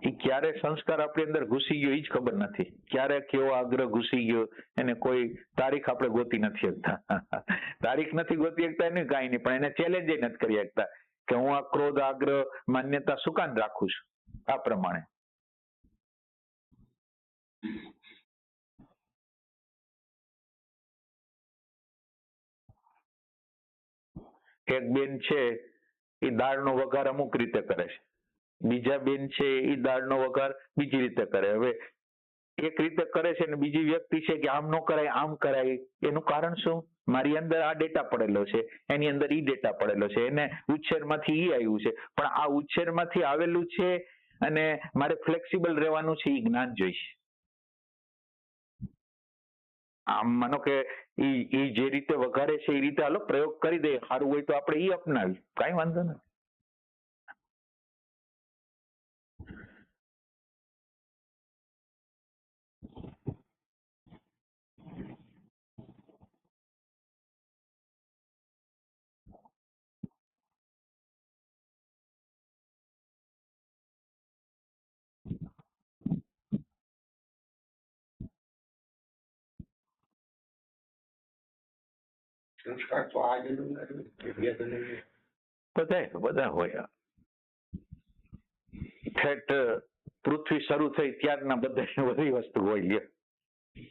એ ક્યારે સંસ્કાર આપણી અંદર ઘૂસી ગયો એ જ ખબર નથી. ક્યારે કેવો આગ્રહ ઘૂસી ગયો એને કોઈ તારીખ આપણે ગોતી નથી શકતા. તારીખ નથી ગોતી શકતા એને કાંઈ નહીં, પણ એને ચેલેન્જ નથી કરી શકતા કે હું આ ક્રોધ, આગ્રહ, માન્યતા શું કામ રાખું છું આ પ્રમાણે. એક બેન છે એ દાળનો વઘાર અમુક રીતે કરે છે, બીજા બેન છે એ દાળનો વઘાર બીજી રીતે કરે. હવે એક રીતે કરે છે ને બીજી વ્યક્તિ છે કે આમ ન કરાય આમ કરાય. એનું કારણ શું? મારી અંદર આ ડેટા પડેલો છે, એની અંદર ઈ ડેટા પડેલો છે, એને ઉછેરમાંથી ઈ આવ્યું છે. પણ આ ઉછેરમાંથી આવેલું છે અને મારે ફ્લેક્સિબલ રહેવાનું છે એ જ્ઞાન જોઈશે. આમ માનો કે ઈ જે રીતે વઘારે છે એ રીતે હાલો પ્રયોગ કરી દે, સારું હોય તો આપણે ઈ અપનાવી, કાંઈ વાંધો નથી. સંસ્કાર તો આ જન્મના જ હોય કે બે જન્મના? બધા હોય. ઠેઠ પૃથ્વી શરૂ થઈ ત્યારના બધા બધી વસ્તુ હોય.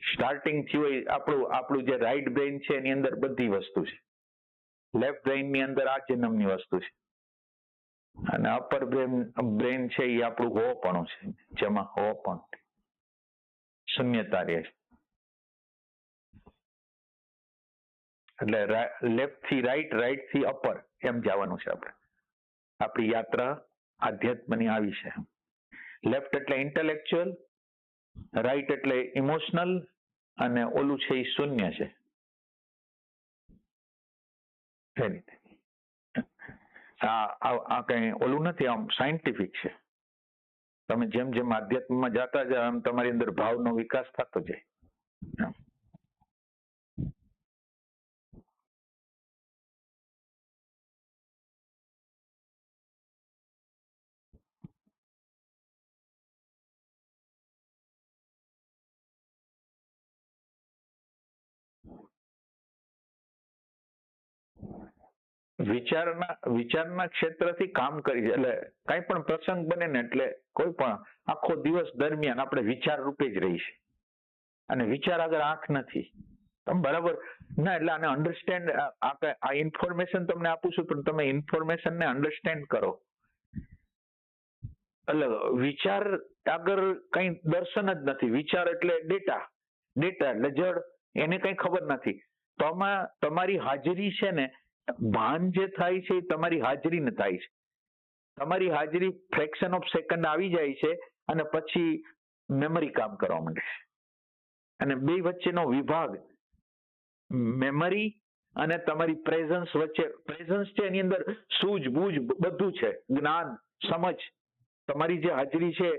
સ્ટાર્ટિંગ થી હોય આપણું જે રાઈટ બ્રેઇન છે એની અંદર બધી વસ્તુ છે. લેફ્ટ બ્રેઇન ની અંદર આ જન્મની વસ્તુ છે અને અપર બ્રેઇન છે એ આપણું હોપણું છે, જેમાં હોપણ શૂન્યતા રહે છે. એટલે લેફ્ટ થી રાઈટ, રાઈટ થી અપર એમ જવાનું છે આપણે. આપણી યાત્રા આધ્યાત્મની આવી છે. લેફ્ટ એટલે ઇન્ટેલેક્ચ્યુઅલ, રાઈટ એટલે ઇમોશનલ અને ઓલું છે એ શૂન્ય છે. એ રીતે આ કઈ ઓલું નથી, આમ સાયન્ટિફિક છે. તમે જેમ જેમ આધ્યાત્મમાં જતા જાઓ એમ તમારી અંદર ભાવનો વિકાસ થતો જાય. વિચારના ક્ષેત્રથી કામ કરી, એટલે કઈ પણ પ્રસંગ બને ને એટલે કોઈ પણ આખો દિવસ દરમિયાન આપણે વિચાર રૂપે જ રહીએ છીએ અને વિચાર આગળ આંખ નથી. તમે બરાબર ના, એટલે આને અન્ડરસ્ટેન્ડ, આ ઇન્ફોર્મેશન તમને આપું છું પણ તમે ઇન્ફોર્મેશન ને અન્ડરસ્ટેન્ડ કરો. એટલે વિચાર આગળ કઈ દર્શન જ નથી. વિચાર એટલે ડેટા, ડેટા એટલે જડ, એને કઈ ખબર નથી. તો આમાં તમારી હાજરી છે ને, ભાન જે થાય છે એ તમારી હાજરીને થાય છે. તમારી હાજરી ફ્રેક્શન ઓફ સેકન્ડ આવી જાય છે અને પછી મેમરી કામ કરવા માંડે છે. અને બે વચ્ચેનો વિભાગ મેમરી અને તમારી પ્રેઝન્સ વચ્ચે, પ્રેઝન્સ છે એની અંદર સૂઝબૂઝ બધું છે, જ્ઞાન, સમજ, તમારી જે હાજરી છે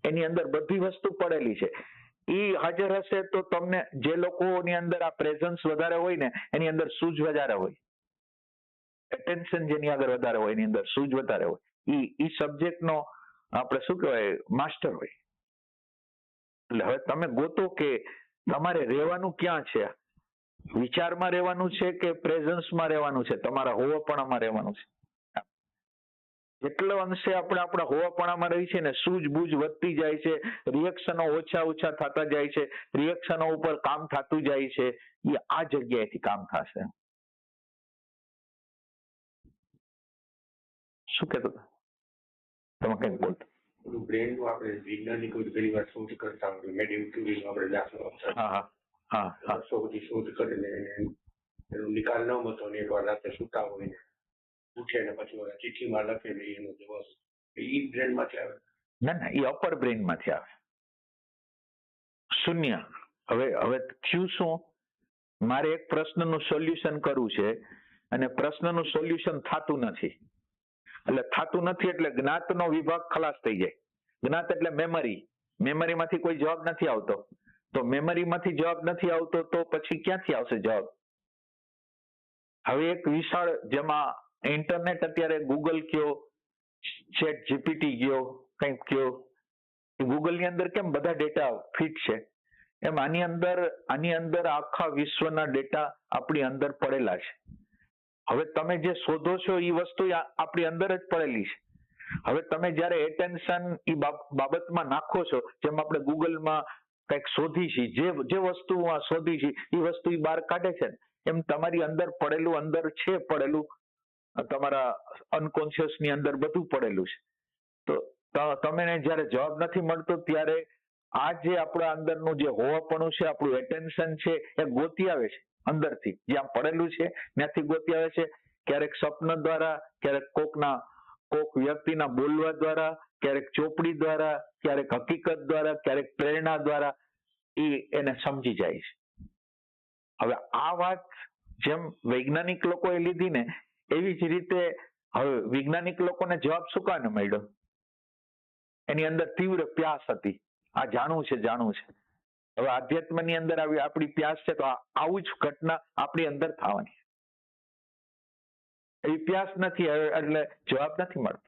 એની અંદર બધી વસ્તુ પડેલી છે. એ હાજર હશે તો તમને, જે લોકોની અંદર આ પ્રેઝન્સ વધારે હોય ને એની અંદર સૂઝ વધારે હોય, એટેન્શન જેની આગળ વધારે હોય એની અંદર સૂઝ વધારે હોય. ઈ સબ્જેક્ટ નો આપણે શું કહેવાય, માસ્ટર હોય. એટલે હવે તમે ગોતો કે તમારે રહેવાનું ક્યાં છે? વિચારમાં રહેવાનું છે કે પ્રેઝન્સમાં રહેવાનું છે? તમારા હોવાપણામાં રહેવાનું છે? જેટલો અંશે આપણે આપણા હોવાપણામાં રહી છે ને, સૂઝબૂઝ વધતી જાય છે, રિએક્શનો ઓછા થતા જાય છે, રિએક્શનો ઉપર કામ થતું જાય છે, એ આ જગ્યાએથી કામ થશે. શું કહેતો હતા તમે? કંઈક બોલતો. બ્રેન નું આપણે વૈજ્ઞાનિકો ઘણી વાર શોધ કરતા હોય, મેડિયમ ક્યુરીનો આપણે દાખલો વર્ષો બધી શોધ કરીને એનો નિકાલ ન મળતો ને એકવાર રાતે સુતા હોય ને ઉઠે ને પછી ઓલા ચિઠ્ઠીમાં લખે ને એનો જવાબ એ બ્રેન માંથી આવે. ના, એ અપર બ્રેન માંથી આવે. શૂન્ય. હવે થયું શું? મારે એક પ્રશ્નનું સોલ્યુશન કરવું છે અને પ્રશ્નનું સોલ્યુશન થતું નથી. એટલે થતું નથી એટલે જ્ઞાતનો વિભાગ ખલાસ થઈ જાય. જ્ઞાત એટલે મેમરીમાંથી કોઈ જવાબ નથી આવતો. તો મેમરીમાંથી જવાબ નથી આવતો તો પછી ક્યાંથી આવશે જવાબ? હવે એક વિશાળ, જેમાં ઇન્ટરનેટ અત્યારે ગૂગલ કયો, ચેટ જીપીટી કયો, કંઈક કયો, ગૂગલ ની અંદર કેમ બધા ડેટા ફિટ છે, એમ આની અંદર આખા વિશ્વના ડેટા આપણી અંદર પડેલા છે. હવે તમે જે શોધો છો એ વસ્તુ આપણી અંદર જ પડેલી છે. હવે તમે જ્યારે એટેન્શન એ બાબતમાં નાખો છો, જેમ આપણે ગૂગલમાં કંઈક શોધી છીએ, જે વસ્તુ શોધી છે એ વસ્તુ બહાર કાઢે છે, એમ તમારી અંદર પડેલું તમારા અનકોન્શિયસ ની અંદર બધું પડેલું છે. તો તમે જ્યારે જવાબ નથી મળતો ત્યારે આ જે આપણા અંદરનું જે હોવાપણું છે, આપણું એટેન્શન છે, એ ગોતી આવે છે અંદરથી, જ્યાં પડેલું છે ત્યાંથી ગોતી આવે છે. ક્યારેક સ્વપ્ન દ્વારા, ક્યારેક કોક વ્યક્તિના બોલવા દ્વારા, ક્યારેક ચોપડી દ્વારા, ક્યારેક હકીકત દ્વારા, ક્યારેક પ્રેરણા દ્વારા એને સમજી જાય છે. હવે આ વાત જેમ વૈજ્ઞાનિક લોકોએ લીધી ને, એવી જ રીતે હવે વૈજ્ઞાનિક લોકોને જવાબ શું કાને મળ્યો? એની અંદર તીવ્ર પ્યાસ હતી, આ જાણવું છે. હવે આધ્યાત્મની અંદર આપણી પ્યાસ છે, તો આવું જ ઘટના આપણી અંદર થવાની. એ પ્યાસ નથી એટલે જવાબ નથી મળતો.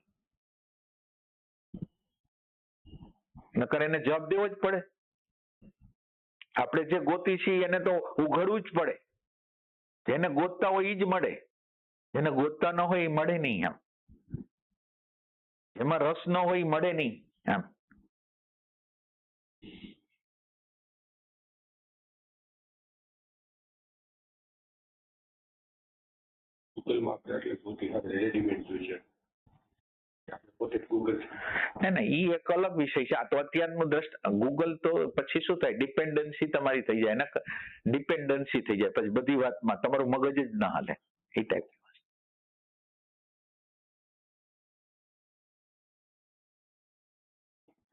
નકર એને જવાબ દેવો જ પડે. આપણે જે ગોતી છીએ એને તો ઉઘડવું જ પડે. જેને ગોતતા હોય એ જ મળે, જેને ગોતતા ન હોય એ મળે નહીં. એમ એમાં રસ ન હોય એ મળે નહીં. એમ ગૂગલમાં આપણે આટલી બધી આપણે રેડીમેડ જોઈએ, આપણે પોતે ગૂગલ. ના, ઈ એક અલગ વિષય છે. આ તો અત્યારનું ગૂગલ તો પછી શું થાય, ડિપેન્ડન્સી તમારી થઈ જાય ને, ડિપેન્ડન્સી થઈ જાય પછી બધી વાતમાં તમારું મગજ જ ના હાલે, એ ટાઈપ.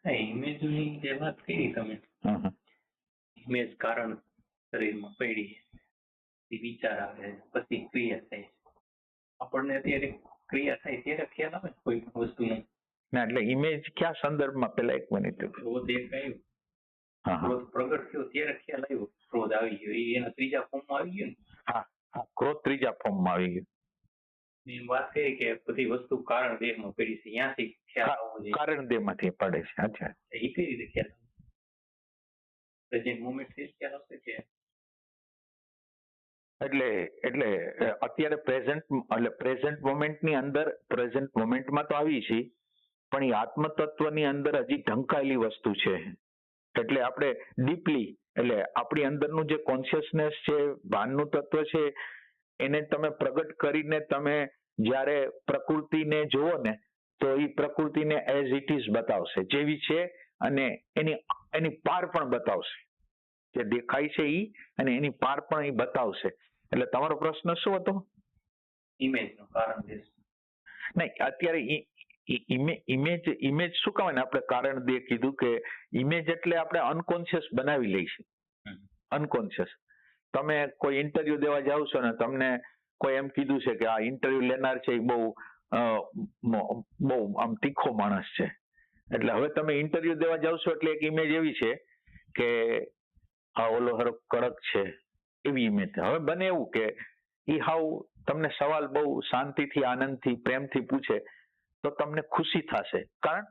ઇમેજની જે વાત કરી તમે, ઇમેજ કારણ શરીરમાં પડી, વિચાર આવે, પછી ક્રિયા થાય. આપણને અત્યારે ક્રિયા થાય ત્યારે ખ્યાલ આવે કોઈ વસ્તુનો. ના, એટલે ઇમેજ ક્યાં સંદર્ભમાં? પેલા એક મિનિટ. ક્રોધ એક આવ્યું, ક્રોધ પ્રગટ થયો ત્યારે ખ્યાલ આવ્યો, ક્રોધ આવી ગયો, એ એના ત્રીજા ફોર્મમાં આવી ગયો ને. હા, ક્રોધ ત્રીજા ફોર્મમાં આવી ગયો. એમ વાત કરી કે બધી વસ્તુ કારણ દેહમાં પડી છે, ત્યાંથી ખ્યાલ આવવો જોઈએ. કારણ દેહમાંથી પડે છે. અચ્છા, એ કઈ રીતે ખ્યાલ આવે? પ્રેઝન્ટ મોમેન્ટ થી ખ્યાલ આવશે કે? એટલે અત્યારે પ્રેઝન્ટ મોમેન્ટની અંદર, પ્રેઝન્ટ મોમેન્ટમાં તો આવી છે, પણ એ આત્મતત્વની અંદર હજી ઢંકાયેલી વસ્તુ છે. એટલે આપણે ડીપલી, એટલે આપણી અંદરનું જે કોન્શિયસનેસ છે, ભાનનું તત્વ છે, એને તમે પ્રગટ કરીને તમે જ્યારે પ્રકૃતિને જુઓ ને, તો એ પ્રકૃતિને એઝ ઇટ ઇઝ બતાવશે, જેવી છે, અને એની પાર પણ બતાવશે. જે દેખાય છે ઈ, અને એની પાર પણ એ બતાવશે. એટલે તમારો પ્રશ્ન શું હતો? ઇમેજનું કારણ દેશ. નહીં, અત્યારે ઇમેજ શું કહેવાય ને, આપણે કારણ દે કીધું કે ઇમેજ એટલે આપણે અનકોન્શિયસ બનાવી લઈશું. અનકોન્શિયસ. તમે કોઈ ઇન્ટરવ્યુ દેવા જાવ છો ને, તમને કોઈ એમ કીધું છે કે આ ઇન્ટરવ્યુ લેનાર છે એ બહુ આમ તીખો માણસ છે, એટલે હવે તમે ઇન્ટરવ્યુ દેવા જાવ છો એટલે એક ઇમેજ એવી છે કે આ ઓલો હરો કડક છે, એવી ઇમેજ. હવે બને એવું કે એ હાવ તમને સવાલ બહુ શાંતિથી, આનંદથી, પ્રેમથી પૂછે તો તમને ખુશી થશે, કારણ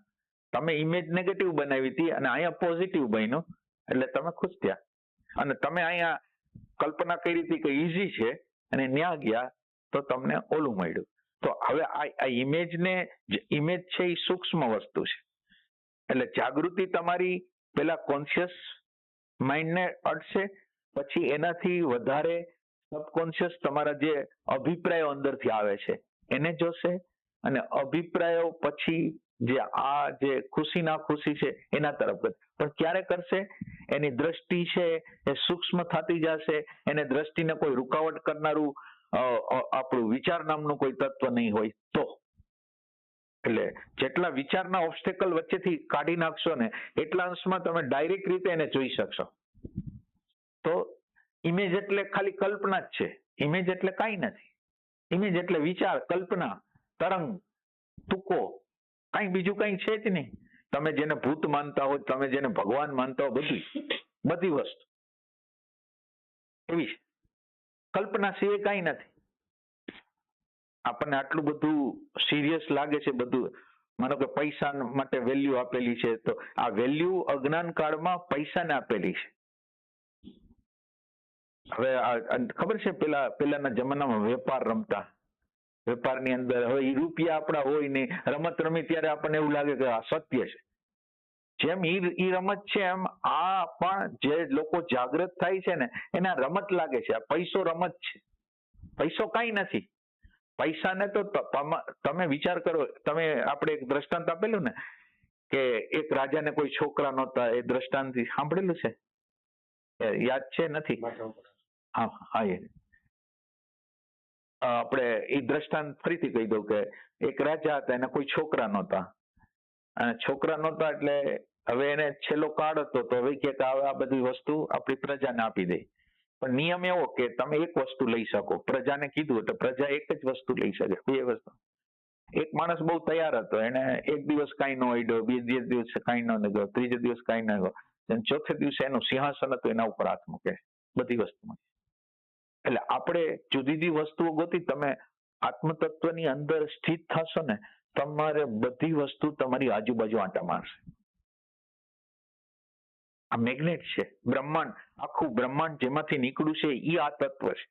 તમે ઇમેજ નેગેટિવ બનાવી હતી અને અહીંયા પોઝિટિવ બન્યો એટલે તમે ખુશ થયા. અને તમે અહીંયા કલ્પના કરી હતી કે ઈઝી છે અને ન્યા ગયા તો તમને ઓલું મળ્યું. તો હવે આ ઇમેજ છે એ સૂક્ષ્મ વસ્તુ છે. એટલે જાગૃતિ તમારી પેલા કોન્શિયસ માઇન્ડને અડશે, પછી એનાથી વધારે સબકોન્શિયસ તમારા જે અભિપ્રાયો અંદરથી આવે છે એને જોશે, અને અભિપ્રાયો પછી જે ખુશી ના ખુશી છે એના તરફ જશે. પણ ક્યારે કરશે? એની દ્રષ્ટિ છે એ સૂક્ષ્મ થતી જશે, એને દ્રષ્ટિને કોઈ રૂકાવટ કરનારું આપણું વિચાર નામનું કોઈ તત્વ નહીં હોય તો. એટલે જેટલા વિચારના ઓબ્સ્ટેકલ વચ્ચેથી કાઢી નાખશો ને એટલા અંશમાં તમે ડાયરેક્ટ રીતે એને જોઈ શકશો. તો ઇમેજ એટલે ખાલી કલ્પના જ છે. ઇમેજ એટલે કાંઈ નથી. ઇમેજ એટલે વિચાર, કલ્પના, તરંગ, તુક્કો, કાંઈ બીજું કાંઈ છે જ નહીં. તમે જેને ભૂત માનતા હોય, તમે જેને ભગવાન માનતા હો, બધી વસ્તુ એવી છે. કલ્પના સિવાય કાંઈ નથી. આપણને આટલું બધું સિરિયસ લાગે છે બધું. માનો કે પૈસા માટે વેલ્યુ આપેલી છે, તો આ વેલ્યુ અજ્ઞાન કાળમાં પૈસાને આપેલી છે. હવે ખબર છે પેલાના જમાનામાં વેપાર રમતા, વેપારની અંદર હવે એ રૂપિયા આપણા હોય ને રમત રમી ત્યારે આપણને એવું લાગે કે આ સત્ય છે. જેમ ઈ રમત છે એમ આ પણ જે લોકો જાગૃત થાય છે ને એને રમત લાગે છે. આ પૈસો રમત છે. પૈસો કાંઈ નથી. પૈસાને તો તમે વિચાર કરો, તમે આપણે એક દ્રષ્ટાંત આપેલું ને કે એક રાજાને કોઈ છોકરા નહોતા, એ દ્રષ્ટાંત સાંભળેલું છે? યાદ છે? નથી? હા એ આપણે એ દ્રષ્ટાંત ફરીથી કહી દઉં કે એક રાજા હતા, એને કોઈ છોકરા નહોતા, અને છોકરા નહોતા એટલે હવે એને છેલ્લો કાળ હતો, તો હવે કે આ બધી વસ્તુ આપણી પ્રજાને આપી દે. પણ નિયમ એવો કે તમે એક વસ્તુ લઈ શકો. પ્રજાને કીધું એટલે પ્રજા એક જ વસ્તુ લઈ શકે, બે વસ્તુ. એક માણસ બહુ તૈયાર હતો, એને એક દિવસ કાંઈ ન અડ્યો, બીજે દિવસ કાંઈ ન ગયો, ત્રીજે દિવસ કાંઈ ન ગયો, ચોથે દિવસે એનું સિંહાસન હતું એના ઉપર હાથ મૂકે બધી વસ્તુમાં. એટલે આપણે જુદી જુદી વસ્તુઓ ગોતી, તમે આત્મતત્વની અંદર સ્થિત થશો ને તમારે બધી વસ્તુ તમારી આજુબાજુ આંટા મારશે. આ મેગ્નેટ છે. બ્રહ્માંડ, આખું બ્રહ્માંડ જેમાંથી નીકળ્યું છે એ આ તત્વ છે.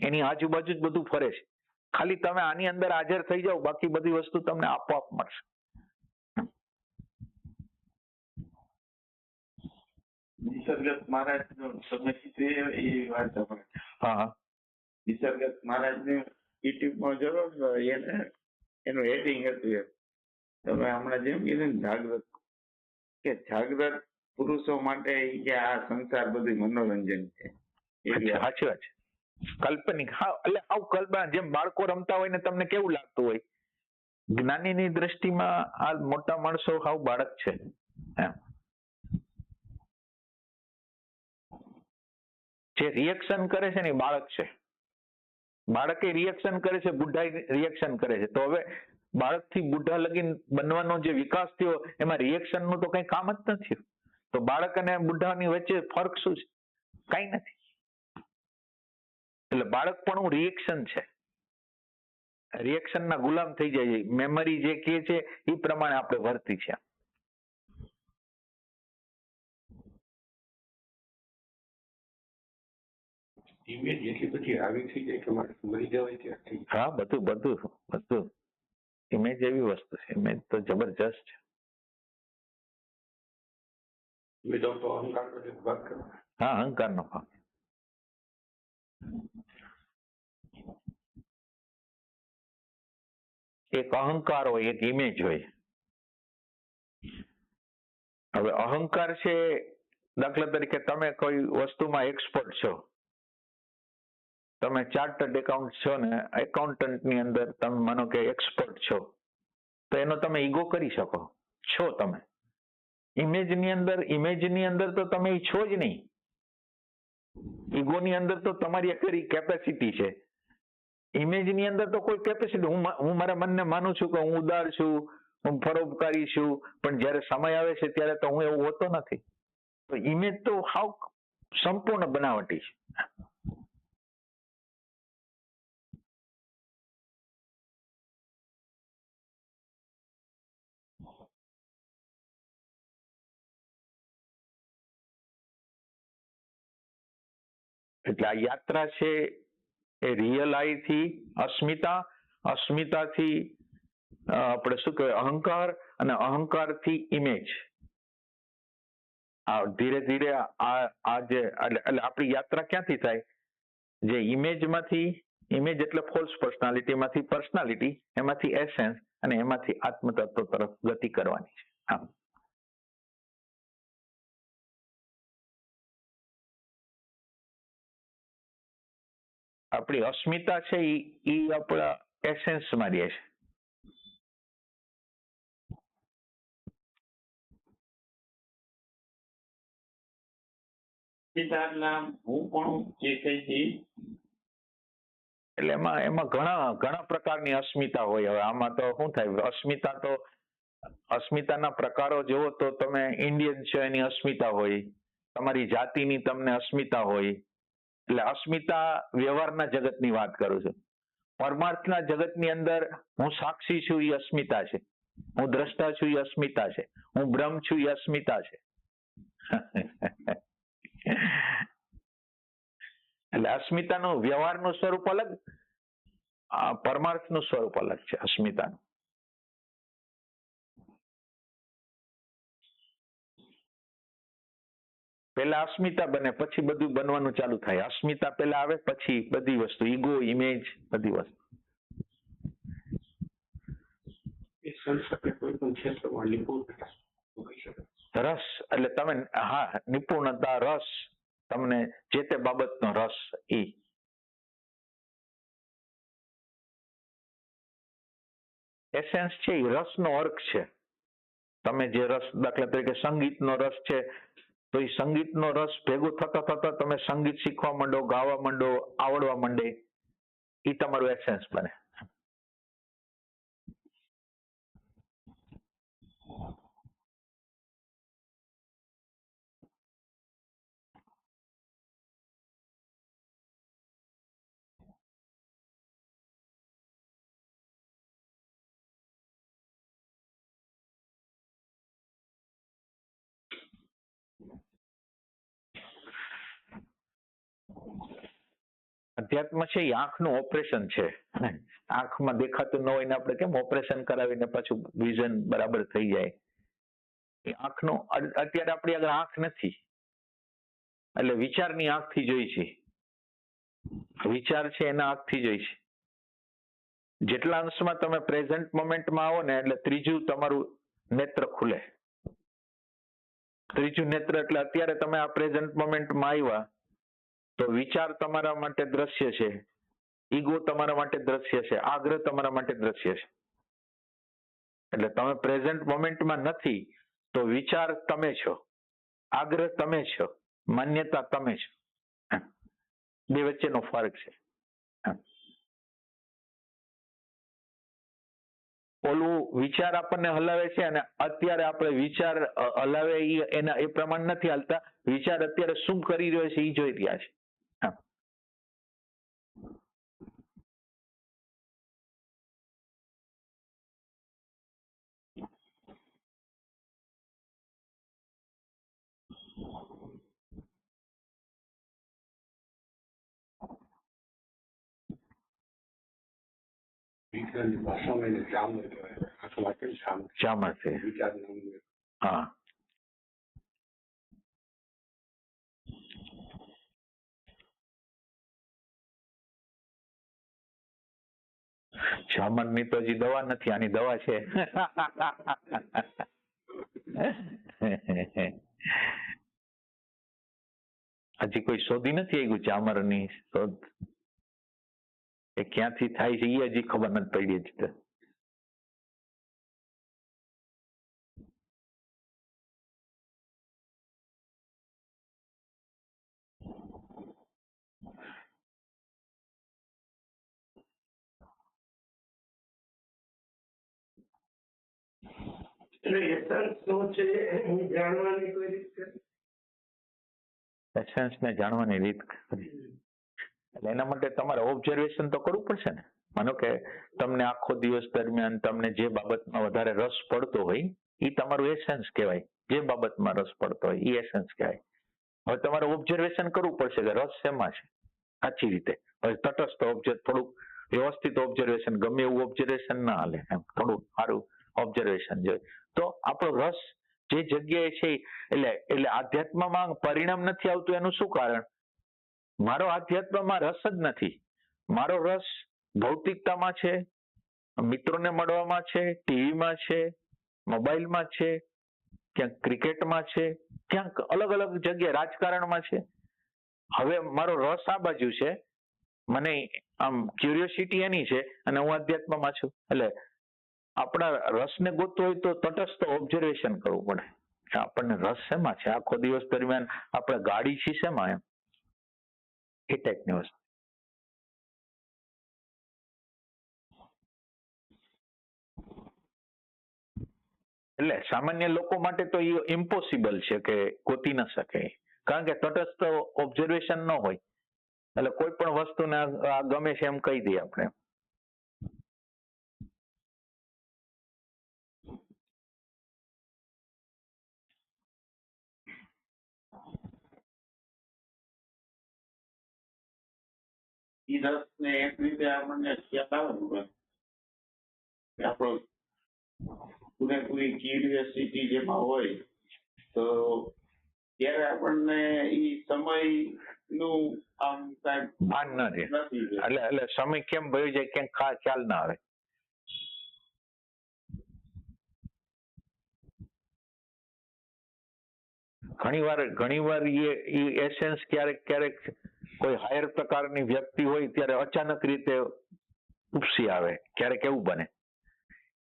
એની આજુબાજુ જ બધું ફરે છે. ખાલી તમે આની અંદર હાજર થઈ જાઓ, બાકી બધી વસ્તુ તમને આપોઆપ મળશે. નિસર્ગત મહારાજ તમે કીધું એ વાત આપણે. હા, નિસર્ગત મહારાજ ને યુટ્યુબમાં જોયો, એનું હેડિંગ હતું એમ. તમે હમણાં જેમ કીધું ને જાગૃત, કે જાગૃત પુરુષો માટે કે આ સંસાર બધું મનોરંજન છે. સાચી વાત છે. કાલ્પનિક. હા, એટલે આવું કલ્પના જેમ બાળકો રમતા હોય ને તમને કેવું લાગતું હોય, જ્ઞાનીની દ્રષ્ટિમાં આ મોટા માણસો હાવ બાળક છે એમ. જે રિએક્શન કરે છે ને એ બાળક છે. બાળકે રિએક્શન કરે છે, બુઢા રિએક્શન કરે છે. તો હવે બાળકથી બુઢા લગીન બનવાનો જે વિકાસ થયો એમાં રિએક્શન નું તો કઈ કામ જ નથી. તો બાળક અને બુઢાની વચ્ચે ફરક શું છે? કઈ નથી. એટલે બાળક પણ રિએક્શન છે. રિએક્શન ના ગુલામ થઈ જાય છે. મેમરી જે કે છે એ પ્રમાણે આપણે વર્તી છે. ઇમેજ એટલી બધી આવી થઈ જાય કે માણસ મરી જવાય ત્યાં થઈ જાય. હા, બધું ઇમેજ એવી વસ્તુ છે. ઇમેજ તો જબરજસ્ત છે. વિધાઉટ અહંકારનો જે ભાગ કરો. હા, અહંકારનો ભાગ. એક અહંકાર હોય, એક ઇમેજ હોય. હવે અહંકાર છે, દાખલા તરીકે તમે કોઈ વસ્તુમાં એક્સપર્ટ છો, તમે ચાર્ટર્ડ એકાઉન્ટ છો ને, એકાઉન્ટન્ટની અંદર તમે માનો કે એક્સપર્ટ છો, તો એનો તમે ઈગો કરી શકો છો. તમે ઇમેજની અંદર તો તમે એ છો જ નહીં. ઈગોની અંદર તો તમારી આખી કેપેસિટી છે. ઇમેજની અંદર તો કોઈ કેપેસિટી, હું મારા મનને માનું છું કે હું ઉદાર છું, હું પરોપકારી છું, પણ જ્યારે સમય આવે છે ત્યારે તો હું એવું હોતો નથી. તો ઇમેજ તો હાવ સંપૂર્ણ બનાવટી છે. એટલે આ યાત્રા છે એ રિયલ આઈ થી અસ્મિતા, અસ્મિતાથી આપણે શું કહેવાય અહંકાર, અને અહંકારથી ઇમેજ. આ ધીરે ધીરે આ જે એટલે આપણી યાત્રા ક્યાંથી થાય? જે ઇમેજમાંથી, ઇમેજ એટલે ફોલ્સ પર્સનાલિટી, એમાંથી પર્સનાલિટી, એમાંથી એસેન્સ, અને એમાંથી આત્મતત્વ તરફ ગતિ કરવાની છે. હા. આપણી અસ્મિતા છે એ આપણા એસેન્સમાં રહે છે. હું પણ જે કઈ છે એટલે એમાં ઘણા પ્રકારની અસ્મિતા હોય. હવે આમાં તો શું થાય, અસ્મિતા તો અસ્મિતાના પ્રકારો જુઓ તો તમે ઇન્ડિયન છો એની અસ્મિતા હોય, તમારી જાતિની તમને અસ્મિતા હોય. એટલે અસ્મિતા વ્યવહારના જગતની વાત કરું છું. પરમાર્થના જગતની અંદર હું સાક્ષી છું એ અસ્મિતા છે, હું દ્રષ્ટા છું એ અસ્મિતા છે, હું બ્રહ્મ છું એ અસ્મિતા છે. એટલે અસ્મિતાનું વ્યવહારનું સ્વરૂપ અલગ, પરમાર્થનું સ્વરૂપ અલગ છે અસ્મિતાનું. પહેલા અસ્મિતા બને પછી બધું બનવાનું ચાલુ થાય. અસ્મિતા પહેલા આવે પછી બધી વસ્તુ, ઈગો, ઇમેજ, બધી વસ્તુ. એ સંસ્કૃતિ કોઈ પણ ક્ષેત્રમાં નિપુણતા હોઈ શકે. રસ એટલે તમે, હા, નિપુણતા, રસ, તમને જે તે બાબતનો રસ, એ એસેન્સ છે એ રસનો અર્ક છે. તમે જે રસ, દાખલા તરીકે સંગીતનો રસ છે, તો એ સંગીતનો રસ ભેગો થતા થતા તમે સંગીત શીખવા માંડો, ગાવા માંડો, આવડવા માંડે, એ તમારું એસેન્સ બને. અધ્યાત્મ છે એ આંખનું ઓપરેશન છે. આંખમાં દેખાતું ન હોય ને આપણે કેમ ઓપરેશન કરાવીને પાછું વિઝન બરાબર થઈ જાય. એ આંખનું, અત્યારે આપણી આગળ આંખ નથી એટલે વિચારની આંખથી જોઈ છે. વિચાર છે એના આંખથી જોઈ છે. જેટલા અંશમાં તમે પ્રેઝન્ટ મોમેન્ટમાં આવો ને એટલે ત્રીજું તમારું નેત્ર ખુલે. ત્રીજું નેત્ર એટલે અત્યારે તમે આ પ્રેઝન્ટ મોમેન્ટમાં આવ્યા તો વિચાર તમારા માટે દ્રશ્ય છે, ઈગો તમારા માટે દ્રશ્ય છે, આગ્રહ તમારા માટે દ્રશ્ય છે. એટલે તમે પ્રેઝન્ટ મોમેન્ટમાં નથી તો વિચાર તમે છો, આગ્રહ તમે છો, માન્યતા તમે છો. બે વચ્ચેનો ફરક છે. ઓલું વિચાર આપણને હલાવે છે અને અત્યારે આપણે વિચાર હલાવે એના એ પ્રમાણ નથી હાલતા. વિચાર અત્યારે શું કરી રહ્યો છે એ જોઈ રહ્યા છે. વિજ્ઞાનની ભાષામાં એને ચામર કહેવાય. આંખમાં કેમ ચામર છે. વિચારનું. હા. ચામરની તો હજી દવા નથી, આની દવા છે. હજી કોઈ શોધી નથી આવ્યું ચામરની શોધ. એ ક્યાંથી થાય છે એ હજી ખબર નથી પડી હજી. એસેન્સને જાણવાની રીત ખરી. એટલે એના માટે તમારે ઓબ્ઝર્વેશન તો કરવું પડશે ને. માનો કે તમને આખો દિવસ દરમિયાન તમને જે બાબતમાં વધારે રસ પડતો હોય એ તમારું એસેન્સ કહેવાય. જે બાબતમાં રસ પડતો હોય એ એસેન્સ કહેવાય. હવે તમારે ઓબ્ઝર્વેશન કરવું પડશે કે રસ શેમાં છે. સાચી રીતે. હવે તટસ્થ ઓબ્ઝર્વ, થોડુંક વ્યવસ્થિત ઓબ્ઝર્વેશન, ગમે એવું ઓબ્ઝર્વેશન ના હાલે, એમ થોડું સારું ઓબ્ઝર્વેશન જોઈએ. તો આપણો રસ જે જગ્યાએ છે એટલે આધ્યાત્મમાં પરિણામ નથી આવતું એનું શું કારણ? મારો આધ્યાત્મમાં રસ જ નથી. મારો રસ ભૌતિકતામાં છે, મિત્રોને મળવામાં છે, ટીવીમાં છે, મોબાઈલમાં છે, ક્યાંક ક્રિકેટમાં છે, ક્યાંક અલગ અલગ જગ્યાએ રાજકારણમાં છે. હવે મારો રસ આ બાજુ છે, મને આમ ક્યુરિયોસિટી એની છે અને હું અધ્યાત્મમાં છું. એટલે આપણા રસને ગોતવો હોય તો તટસ્થ ઓબ્ઝર્વેશન કરવું પડે. આપણને રસ શેમાં છે, આખો દિવસ દરમિયાન આપણે ગાડી છીએ શેમાં, એમ એ ટાઈપની વસ્તુ. એટલે સામાન્ય લોકો માટે તો એ ઇમ્પોસિબલ છે કે ગોતી ન શકે, કારણ કે તટસ્થ ઓબ્ઝર્વેશન ન હોય એટલે કોઈ પણ વસ્તુને આ ગમે છે એમ કહી દઈએ આપણે. ઈ રસને એક રીતે આપણને ખ્યાલ આવે કે આપણો પૂરેપૂરી ક્યુરિયોસિટી જેમાં હોય તો ત્યારે આપણને ઈ સમયનું આમ કાંઈ ભાન ન રહે. નથી. એટલે સમય કેમ ભયો જાય કેમ ખ્યાલ ના આવે. ઘણીવાર એ એસેન્સ ક્યારેક કોઈ હાયર પ્રકારની વ્યક્તિ હોય ત્યારે અચાનક રીતે ઉપસી આવે. ક્યારેક એવું બને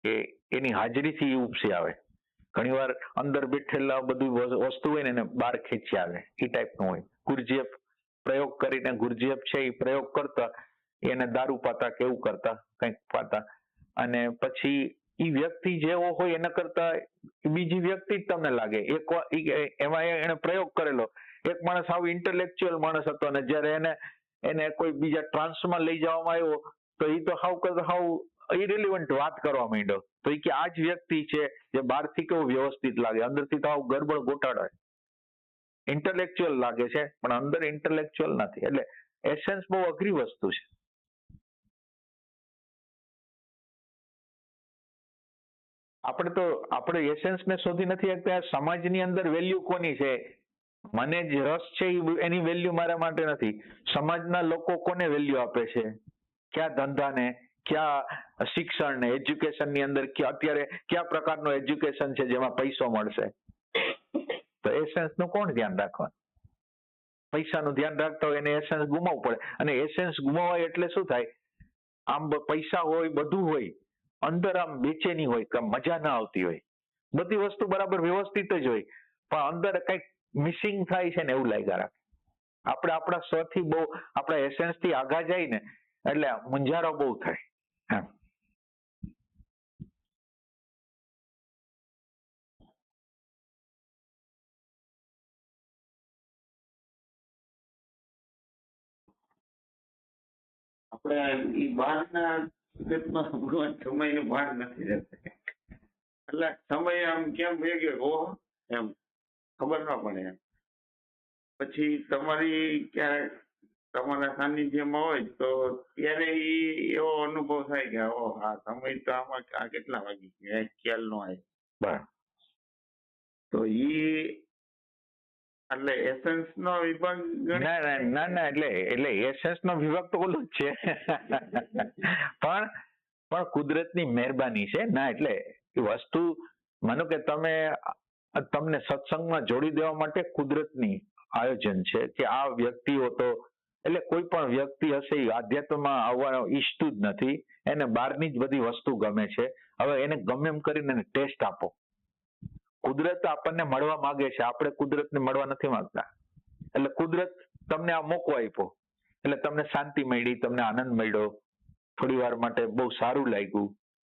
કે એની હાજરીથી ઉપસી આવે. ઘણીવાર અંદર બેઠેલા બધું વસ્તુ હોય ને એને બહાર ખેંચી આવે, એ ટાઈપનું હોય. ગુરજીએફ પ્રયોગ કરીને, ગુરજીએફ છે એ પ્રયોગ કરતા, એને દારૂ પાતા કે એવું કરતા કંઈક પાતા, અને પછી એ વ્યક્તિ જેવો હોય એના કરતા બીજી વ્યક્તિ જ તમને લાગે. એમાં એને પ્રયોગ કરેલો એક માણસ આવું ઇન્ટેલેક્ચ્યુઅલ માણસ હતો, અને જ્યારે એને કોઈ બીજા ટ્રાન્સમાં લઈ જવામાં આવ્યો તો એ તો હાવ ઇરિલિવન્ટ વાત કરવા માંડ્યો. તો એ કે આ જ વ્યક્તિ છે જે બહારથી કેવું વ્યવસ્થિત લાગે, અંદરથી તો આવું ગડબડ ગોટાળો, ઇન્ટેલેક્ચ્યુઅલ લાગે છે પણ અંદર ઇન્ટેલેક્ચ્યુઅલ નથી. એટલે એસેન્સ બહુ અઘરી વસ્તુ છે. આપણે એસેન્સને શોધી નથી શકતા. સમાજની અંદર વેલ્યુ કોની છે, મને જ રસ છે એની વેલ્યુ મારા માટે નથી. સમાજના લોકો કોને વેલ્યુ આપે છે, કયા ધંધાને, કયા શિક્ષણને, એજ્યુકેશનની અંદર અત્યારે કયા પ્રકારનું એજ્યુકેશન છે જેમાં પૈસો મળશે. તો એસેન્સનું કોણ ધ્યાન રાખવાનું? પૈસાનું ધ્યાન રાખતા હોય એને એસેન્સ ગુમાવવું પડે. અને એસેન્સ ગુમાવાય એટલે શું થાય, આમ પૈસા હોય, બધું હોય, અંદર આમ બેચેની હોય કે મજા ના આવતી હોય. બધી વસ્તુ બરાબર વ્યવસ્થિત જ હોય પણ અંદર કંઈક મિસિંગ થાય છે ને એવું લાગ્યા રાખે. આપણે આપણા સ્વથી બહુ, આપણા એસેન્સથી આઘા જાય ને એટલે મૂંઝારો બહુ થાય એમ. આપણે ઈ બહારના જગતમાં ભગવાન સમયનું ભાન નથી રહેતું. એટલે સમય આમ કેમ ભેગ્યો એમ ખબર ન પડે એમ. પછી તમારી ક્યારેક તમારા સાનિધ્યમાં હોય તો ત્યારે એવો અનુભવ થાય કે ઓ હા સમય તો આમાં આ કેટલા વાગી ગયા ખ્યાલ ન આવે. બરાબર. તો ઈ એટલે એસેન્સ નો વિભાગ ના એટલે એસેન્સ નો વિભાગ તો ઓલો જ છે પણ કુદરતની મહેરબાની છે ના. એટલે વસ્તુ માનો કે તમને સત્સંગમાં જોડી દેવા માટે કુદરતની આયોજન છે કે આ વ્યક્તિઓ તો, એટલે કોઈ પણ વ્યક્તિ હશે એ આધ્યાત્મમાં આવવાનો ઈચ્છતું જ નથી, એને બહારની જ બધી વસ્તુ ગમે છે. હવે એને ગમે એમ કરીને એને ટેસ્ટ આપો. કુદરત આપણને મળવા માંગે છે, આપણે કુદરતને મળવા નથી માંગતા. એટલે કુદરત તમને આ મોકો આપ્યો એટલે તમને શાંતિ મળી, તમને આનંદ મળ્યો, થોડી વાર માટે બહુ સારું લાગ્યું.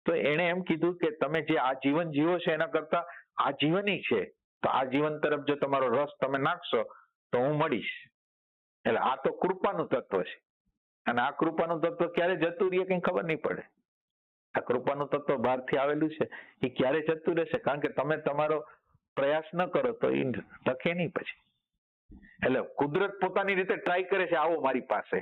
તો એને એમ કીધું કે તમે જે આ જીવન જીવો છો એના કરતા આ જીવન છે, તો આ જીવન તરફ જો તમારો રસ તમે નાખશો તો હું મળીશ. એટલે આ તો કૃપાનું તત્વ છે, અને આ કૃપાનું તત્વ ક્યારે જતું રહીએ કઈ ખબર નહીં પડે. આ કૃપાનું તત્વ બહારથી આવેલું છે એ ક્યારે જતું રહેશે, કારણ કે તમે તમારો પ્રયાસ ન કરો તો એ ટકે નહીં પછી. એટલે કુદરત પોતાની રીતે ટ્રાય કરે છે, આવો મારી પાસે,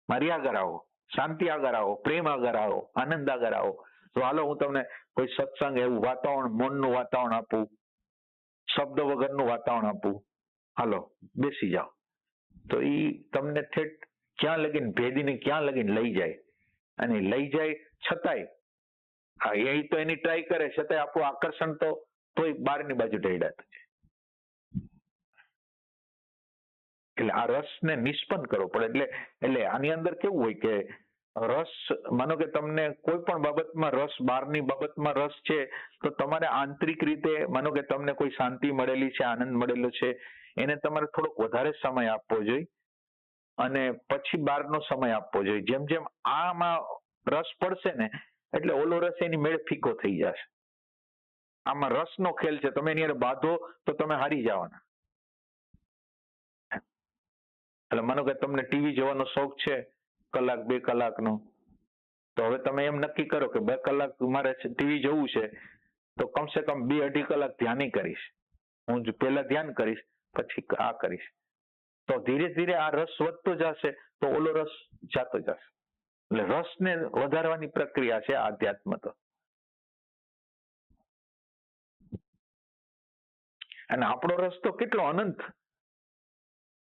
મારી આગળ આવો, શાંતિ આગળ આવો, પ્રેમ આગળ આવો, આનંદ આગળ આવો. તો હાલો હું તમને કોઈ સત્સંગ, એવું વાતાવરણ, મૌનનું વાતાવરણ આપું, શબ્દ વગરનું વાતાવરણ આપું, હાલો બેસી જાઓ. તો ઈ તમને ઠેઠ ક્યાં લગીને ભેદીને ક્યાં લગીને લઈ જાય, અને લઈ જાય છતાંય હા એ તો એની ટ્રાય કરે, છતાંય આપણું આકર્ષણ તો તોય બહારની બાજુ ઢળ્યા છે. એટલે આ રસને નિષ્પન્ન કરવો પડે. એટલે આની અંદર કેવું હોય કે રસ, માનો કે તમને કોઈ પણ બાબતમાં રસ, બહારની બાબતમાં રસ છે, તો તમારે આંતરિક રીતે, માનો કે તમને કોઈ શાંતિ મળેલી છે, આનંદ મળેલો છે, એને તમારે થોડોક વધારે સમય આપવો જોઈએ અને પછી બહારનો સમય આપવો જોઈએ. જેમ જેમ આમાં રસ પડશે ને એટલે ઓલો રસ એની મેળ ફીકો થઈ જશે. આમાં રસનો ખેલ છે, તમે એની હારે બાંધો તો તમે હારી જવાના. એટલે માનો કે તમને ટીવી જોવાનો શોખ છે, કલાક 2 કલાકનો, તો હવે તમે એમ નક્કી કરો કે 2 કલાક મારે ટીવી જોવું છે, તો કમસે કમ 2-2.5 કલાક ધ્યાન કરીશ. હું પહેલા ધ્યાન કરીશ, પછી આ કરીશ. તો ધીરે ધીરે આ રસ વધતો જશે, તો ઓલો રસ જાતો જશે. એટલે રસને વધારવાની પ્રક્રિયા છે આધ્યાત્મ તો. અને આપણો રસ તો કેટલો અનંત,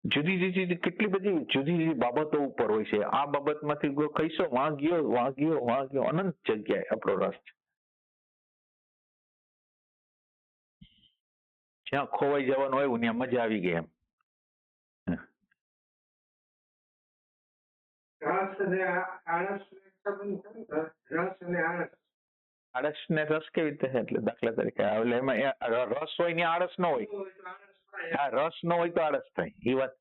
જુદી જુદી કેટલી બધી જુદી જુદી બાબતો ઉપર હોય છે. આ બાબતમાંથી કહીશો વાગ્યો અનંત જગ્યાએ આપણો રસ છે. જ્યાં ખોવાઈ જવાનું હોય ત્યાં મજા આવી ગઈ એમ. આળસ ને રસ કેવી રીતે છે? એટલે દાખલા તરીકે એટલે એમાં રસ હોય ને આળસ ન હોય. હા, રસ ન હોય તો આળસ થાય, એ વાત.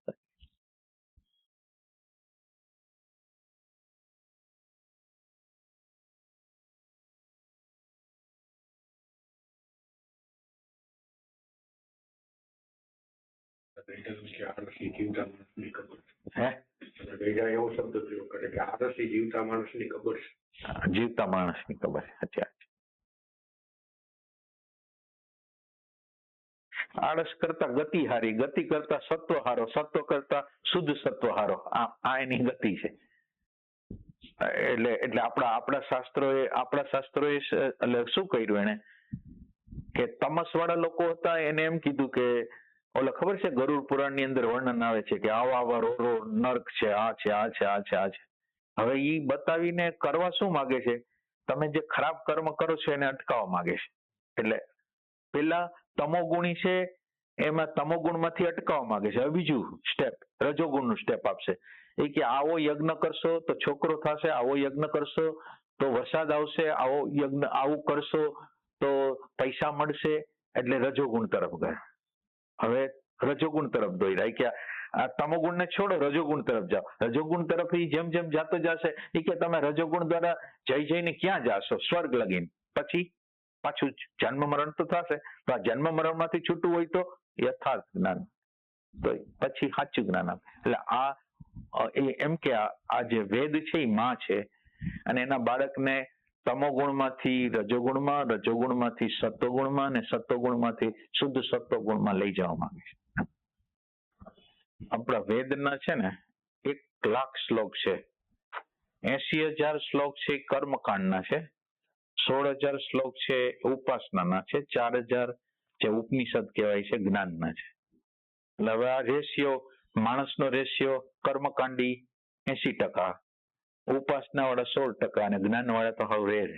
એવો શબ્દ પ્રયોગ કરે કે આળસી જીવતા માણસની ખબર છે. જીવતા માણસની ખબર છે. આળસ કરતા ગતિ હારી, ગતિ કરતા સત્વ હારો, સત્વ કરતા શુદ્ધ સત્વ હારો. આ એની ગતિ છે. એટલે આપણા શાસ્ત્રોએ એટલે શું કર્યું એને કે તમસ વાળા લોકો હતા, એને એમ કીધું કે ઓલા ખબર છે ગરુડ પુરાણ ની અંદર વર્ણન આવે છે કે આવા રો નર્ક છે, આ છે, આ છે, આ છે, આ છે. હવે ઈ બતાવીને કરવા શું માંગે છે? તમે જે ખરાબ કર્મ કરો છો એને અટકાવવા માંગે છે. એટલે પેલા તમોગુણી છે, એમાં તમોગુણ માંથી અટકાવવા માંગે છે. હવે બીજું સ્ટેપ રજોગુણ નું સ્ટેપ આપશે. એ કે આવો યજ્ઞ કરશો તો છોકરો થશે, આવો યજ્ઞ કરશો તો વરસાદ આવશે, આવો યજ્ઞ આવું કરશો તો પૈસા મળશે. એટલે રજોગુણ તરફ ગયા. હવે રજોગુણ તરફ દોડ્યા કે આ તમોગુણ ને છોડો, રજોગુણ તરફ જાઓ. રજોગુણ તરફ જેમ જેમ જાતો જશે એ કે તમે રજોગુણ દ્વારા જઈને ક્યાં જાશો? સ્વર્ગ લગીને. પછી પાછું જન્મ મરણ તો થશે. તો આ જન્મ મરણ માંથી છૂટવું હોય તો યથાર્થ જ્ઞાન, તો પછી સાચું જ્ઞાન આપે. એટલે એમ કે આ જે વેદ છે એ માં છે, અને એના બાળકને તમોગુણમાંથી રજોગુણમાં, રજોગુણમાંથી સત્વગુણમાં, અને સત્વગુણમાંથી શુદ્ધ સત્વગુણમાં લઈ જવા માંગે છે. આપણા વેદના છે ને 1,00,000 શ્લોક છે. 80,000 શ્લોક છે કર્મકાંડના છે, 16,000 શ્લોક છે ઉપાસનાના છે, 4,000 જે ઉપનિષદ કહેવાય છે જ્ઞાનના છે. એટલે હવે આ રેશિયો, માણસનો રેશિયો કર્મકાંડી 80%, ઉપાસના વાળા 16% અને જ્ઞાન વાળા તો હવે રેર.